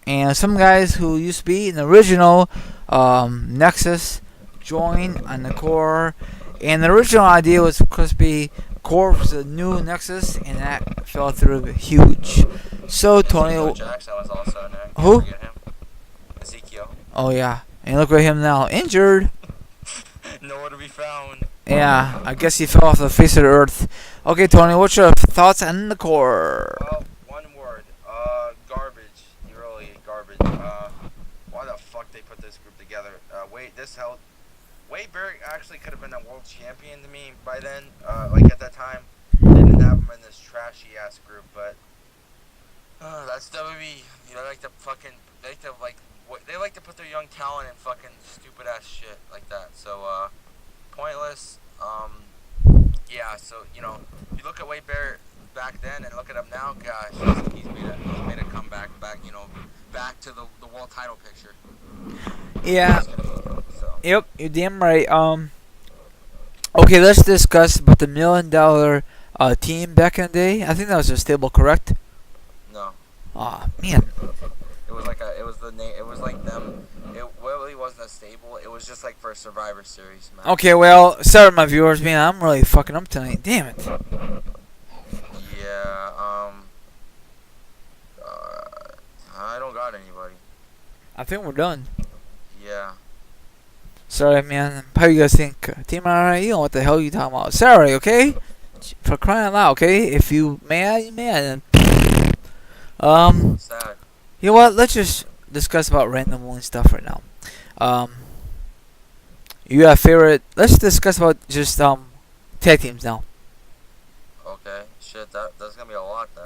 And some guys who used to be in the original Nexus joined on the core. And the original idea was supposed to be core was the new Nexus, and that fell through huge. So Tony, Ezekiel Jackson was also in there. Who? Forget him. Ezekiel. Oh yeah, and look at him now, injured. Nowhere to be found. Yeah, I guess he fell off the face of the earth. Okay, Tony, what's your thoughts on the core? One word. Garbage. Really garbage. Why the fuck they put this group together? Wade Barrett actually could have been a world champion to me by then. Like at that time, they didn't have him in this trashy ass group, but That's WWE. They like to fucking. They like to put their young talent in fucking stupid ass shit like that. So pointless. Yeah. So you look at Wade Barrett back then and look at him now. Gosh, he's made a comeback back. Back to the world title picture. Yeah. So. Yep. You're damn right. Okay, let's discuss about the $1 million team back in the day. I think that was a stable, correct? No. Aw, man. It was like it was the name. It was like them. It really wasn't a stable. It was just like for a Survivor Series match. Okay, well, sorry, my viewers, man. I'm really fucking up tonight. Damn it. Yeah. I don't got anybody. I think we're done. Yeah. Sorry, man. How you guys think? Team RI, you know what the hell you talking about. Sorry, okay? For crying out loud, okay? If you mad, you mad. Sad. You know what? Let's just discuss about random and stuff right now. You got a favorite? Let's discuss about just tag teams now. Okay. Shit. That's gonna be a lot then.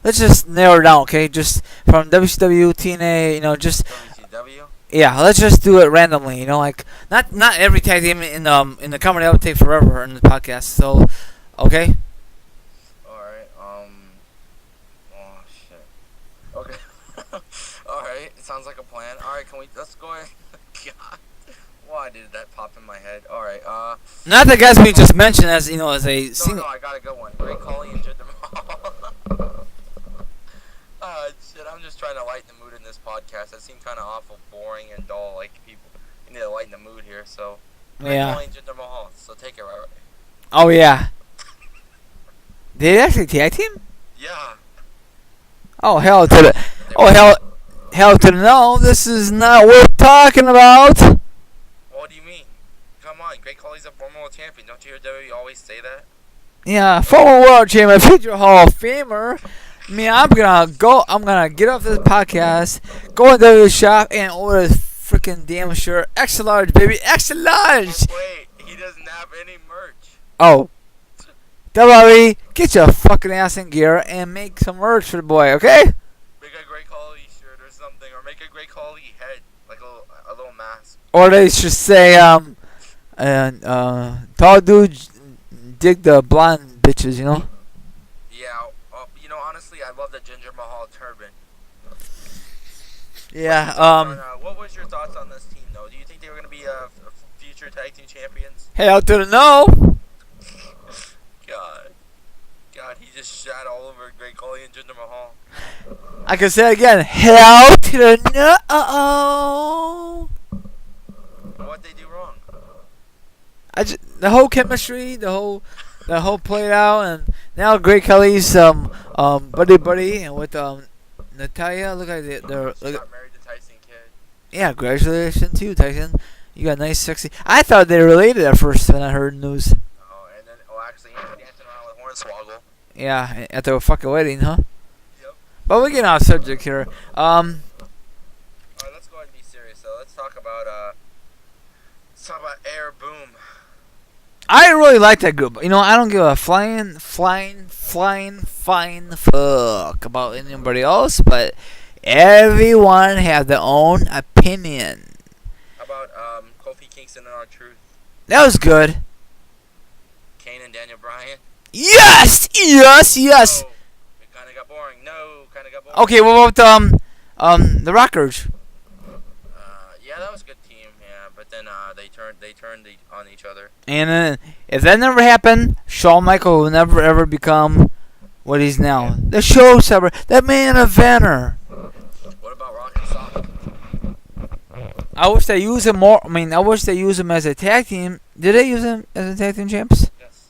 Let's just narrow it down, okay? Just from WCW, TNA, just WCW. yeah. Let's just do it randomly, like not every tag team in the company that would take forever in the podcast. So, okay. All right. Oh shit. Okay. All right. It sounds like a plan. All right. Let's go ahead. God. Why did that pop in my head? All right. Not the guys we just mentioned as as a single. No, I got a good one. Great Khali and Jinder Mahal. Shit. I'm just trying to lighten the mood in this podcast. That seemed kind of awful, boring, and dull. Like people, you need to lighten the mood here. So. Great Khali and Jinder Mahal. So take it right. Oh yeah. Did they actually tag team? Yeah. Oh hell to the. Oh hell to the no. This is not worth talking about. What do you mean? Come on, Great Khali's a former world champion. Don't you hear WWE always say that? Yeah, former world champion, future Hall of Famer. Man, I'm gonna get off this podcast, go into the shop, and order this freaking damn shirt. Extra large, baby, extra large. Wait, he doesn't have any merch. Oh, WWE, get your fucking ass in gear and make some merch for the boy, okay? Make a Great Khali shirt or something, or make a Great Khali head, like a little mask. Or they should say, tall dudes dig the blonde bitches, Yeah, honestly, I love the Jinder Mahal turban. Yeah, What was your thoughts on this team, though? Do you think they were going to be future tag team champions? hell to the no. God, he just shat all over Great Khali and Jinder Mahal. I can say it again, hell to the no. What'd they do wrong? The whole chemistry, the whole played out, and now Great Khali's buddy and with Natalia. Look like they're She got married to Tyson Kidd. yeah, congratulations to you, Tyson. You got nice, sexy. I thought they were related at first when I heard the news. Oh, and then actually he's dancing around with Hornswoggle. Yeah, at their fucking wedding, huh? Yep. But we're getting off subject here. Alright, let's go ahead and be serious. So let's talk about Air Boom. I really like that group. I don't give a flying fuck about anybody else, but everyone has their own opinion. How about Kofi Kingston and R-Truth? That was good. Kane and Daniel Bryan? Yes. No, it kind of got boring. Okay, what about the Rockers? Yeah, that was a good team. Yeah, but then they turned on each other. And then if that never happened, Shawn Michaels will never ever become what he's now. Yeah. The showstopper, the main eventer. What about Rock and Sock? I wish they use him more. I wish they use him as a tag team. Did they use him as a tag team champs? Yes.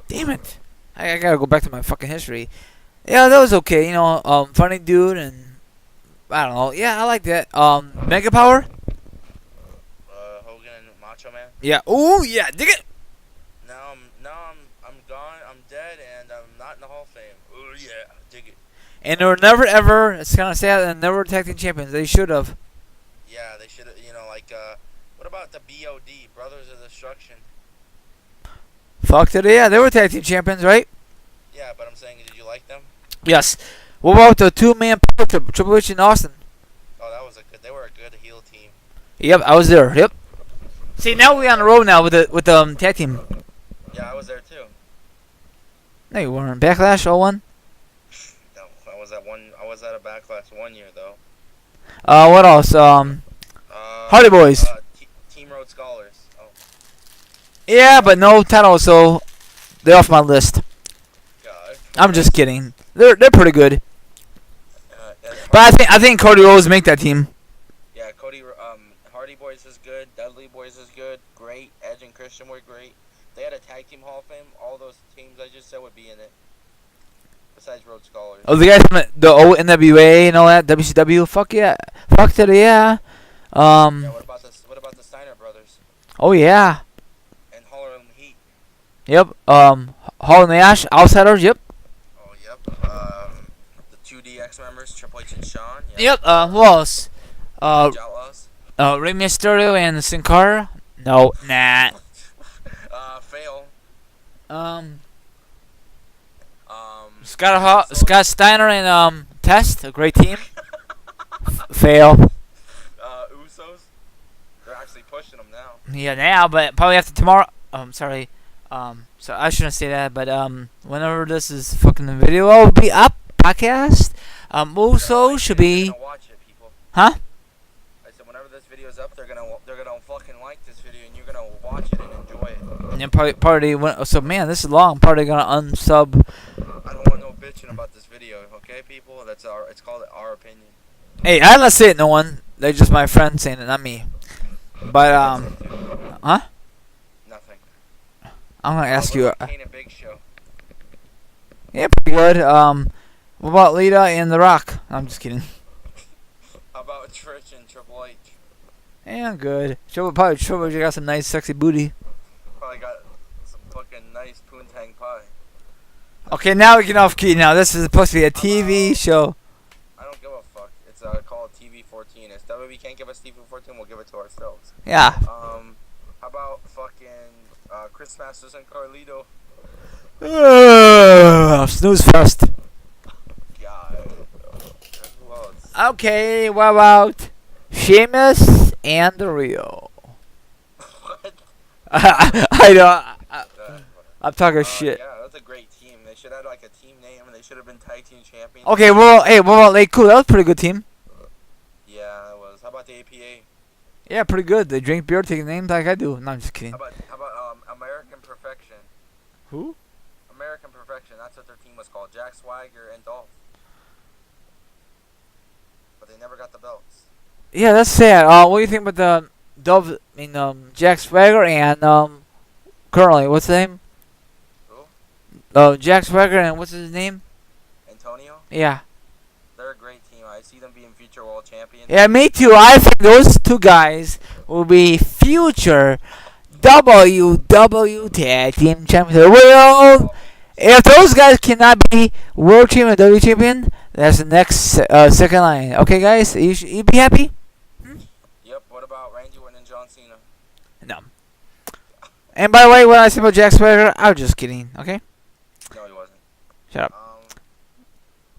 Damn it! I gotta go back to my fucking history. Yeah, that was okay. Funny dude, and I don't know. Yeah, I like that. Mega Power. Hogan and Macho Man. Yeah. Ooh, yeah. Dig it. Now I'm gone. I'm dead, and I'm not in the Hall of Fame. Ooh yeah, dig it. And they were never ever. It's kind of sad. And never tag team champions. They should have. Yeah, they should have. What about the BOD, Brothers of Destruction? Fuck it. Yeah, they were tag team champions, right? Yeah, but I'm saying, did you like them? Yes. What about the two-man power trip, Triple H and Austin? Oh, that was a good. They were a good heel team. Yep, I was there. Yep. See, now we on the road now with the tag team. Yeah, I was there too. No, you weren't. Backlash 01? No, I was at one. I was at a Backlash 1 year though. What else? Hardy Boys. Team Road Scholars. Oh, Yeah, but no title, so they're off my list. God. I'm just kidding. They're pretty good. And But I think Cody Rhodes make that team. yeah, Hardy Boys is good. Dudley Boys is good. Great. Edge and Christian were great. They had a tag team Hall of Fame. All those teams I just said would be in it. Besides Road Scholars. Oh, the guys from the old NWA and all that, WCW. Fuck yeah. Fuck that, yeah. Yeah. What about the Steiner brothers Oh yeah. and Harlem Heat? Yep. Hall and Nash, Outsiders. Yep. Oh, yep. The two DX members, Triple H and Shawn. Yep. Who else? Outlaws. Rey Mysterio and Sin Cara. No, nah. Fail. Scott Steiner and Test, a great team. Fail. Usos. They're actually pushing them now. Yeah, now, but probably after tomorrow. Sorry. So I shouldn't say that, but whenever this is fucking the video will be up, podcast. Uso should be. Gonna watch it, people. Huh? I said whenever this video's up, they're gonna fucking like this video, and you're gonna watch it and enjoy it. And probably so man, this is long. Probably gonna unsub. I don't want no bitching about this video, okay, people? It's called our opinion. Hey, I didn't say it. No one. They're just my friends saying it, not me. But huh? Nothing. I'm gonna ask you. Kane and Big Show. Yeah, pretty good. What about Lita and The Rock? I'm just kidding. How about Trish and Triple H? Yeah, good. Probably Triple H got some nice, sexy booty. Probably got some fucking nice poontang pie. Okay, now we get off key. Now this is supposed to be a TV show. I don't give a fuck. It's called TV-14. If WWE can't give us TV-14, we'll give it to ourselves. Yeah. How about fucking Chris Masters and Carlito? Snooze fest. God. Who else? Okay, what about Sheamus and the Rio? What? I know. I'm talking shit. Yeah, that's a great team. They should have like a team name, and they should have been tag team champions. Okay, well, hey, what about Lake Cool? That was a pretty good team. Yeah, it was. How about the APA? Yeah, pretty good. They drink beer, take names like I do. No, I'm just kidding. How about American Perfection? Who? American Perfection. That's what their team was called. Jack Swagger and Dolph. But they never got the belts. Yeah, that's sad. What do you think about the Dove? I mean, Jack Swagger and currently, what's his name? Who? Jack Swagger and what's his name? Antonio? Yeah. They're a great team. I see them being future world champions. Yeah, me too. I think those two guys will be future WW Tag Team Champions of the world. If those guys cannot be world champion, W champion, that's the next second line. Okay, guys, you be happy? Yep. What about Randy Orton and John Cena? No. And by the way, when I said about Jack Swagger, I was just kidding. Okay. No, he wasn't. Shut up.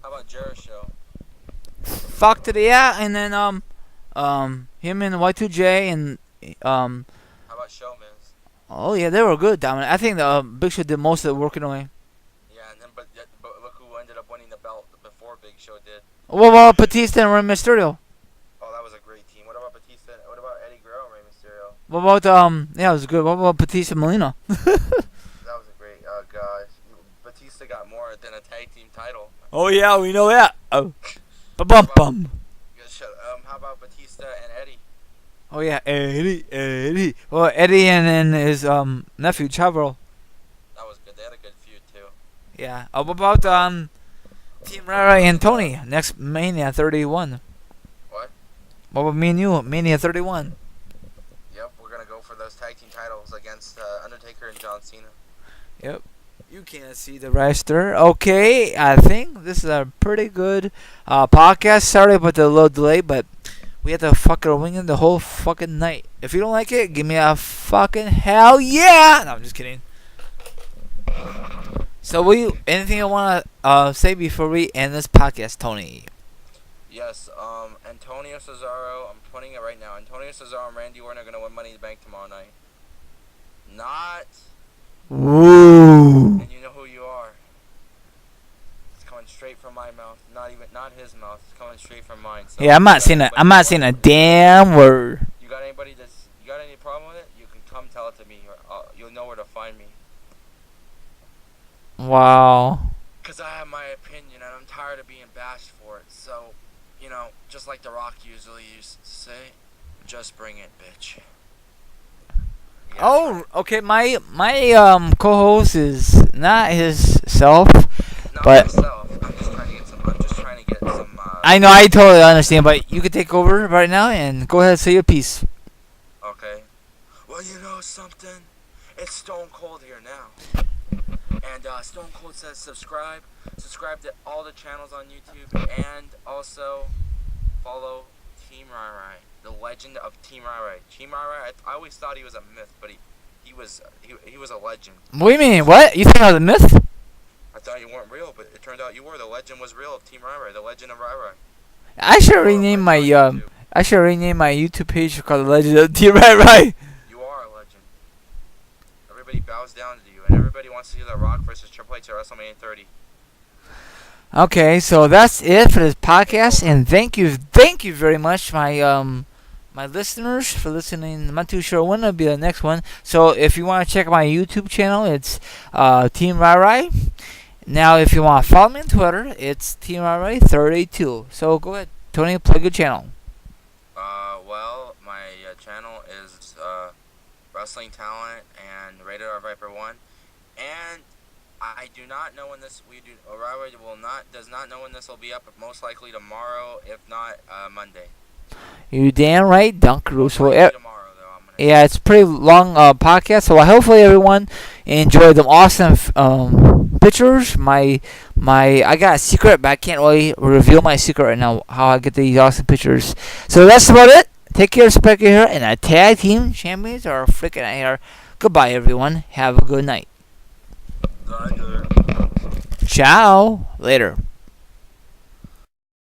How about Jericho? Fuck to the yeah, and then him and Y2J and How about Showman's? oh yeah, they were good, Dominic. I think the Big Show did most of the work in a way. Yeah, and then but look who ended up winning the belt before Big Show did. What about Batista and Rey Mysterio? Oh, that was a great team. What about Batista? What about Eddie Guerrero and Rey Mysterio? What about yeah, it was good. What about Batista and Molina? That was a great. Oh gosh, Batista got more than a tag team title. Oh yeah, we know that. Oh, bum. How about Batista and Eddie? Oh yeah, Eddie. Well, Eddie and his nephew Chavo. That was good. They had a good feud too. Yeah. What about Team Rara and Tony next Mania 31? What? What about me and you? Mania 31. Yep, we're gonna go for those tag team titles against Undertaker and John Cena. Yep. You can't see the roster. Okay, I think this is a pretty good podcast. Sorry about the little delay, but we had to fucking wing it the whole fucking night. If you don't like it, give me a fucking hell yeah! No, I'm just kidding. So, anything you want to say before we end this podcast, Tony? Yes, Antonio Cesaro, I'm putting it right now. Antonio Cesaro and Randy Orton are going to win Money in the Bank tomorrow night. Not. Woo! And you know who you are. It's coming straight from my mouth. Not his mouth. It's coming straight from mine. So Yeah, I'm not saying a damn word. You got any problem with it? You can come tell it to me. Or, you'll know where to find me. Wow. Because I have my opinion and I'm tired of being bashed for it. So, just like The Rock usually used to say, just bring it, bitch. Yeah. Oh, okay. My co-host is not his self, Not but myself. I'm just trying to get some. I know, I totally understand. But you can take over right now and go ahead and say your piece. Okay. Well, you know something? It's Stone Cold here now. And Stone Cold says subscribe. Subscribe to all the channels on YouTube. And also follow Team Rai, the legend of Team Rai. Team Rai, I always thought he was a myth, but he was a legend. What do you mean? What? You think I was a myth? I thought you weren't real, but it turned out you were. The legend was real of Team Rai, the legend of Rai. I should rename my YouTube page called The Legend of Team Rai. You are a legend. Everybody bows down to you, and everybody wants to see The Rock versus Triple H at WrestleMania 30. Okay, so that's it for this podcast, and thank you very much, my listeners, for listening. I'm not too sure when will be the next one. So if you want to check out my YouTube channel, it's Team Rai. Now, if you want to follow me on Twitter, it's Team Rai 32. So go ahead, Tony, plug your channel. Well, my channel is Wrestling Talent and Rated R Viper 1, and I do not know when this does not know when this will be up, but most likely tomorrow, if not Monday. You damn right, Dunkaroo. So Tomorrow, though, yeah, it's a pretty long podcast. So hopefully everyone enjoyed the awesome pictures. I got a secret, but I can't really reveal my secret right now. How I get these awesome pictures. So that's about it. Take care, Spectre here, and our tag team champions are freaking out here. Goodbye, everyone. Have a good night. Ciao. Later.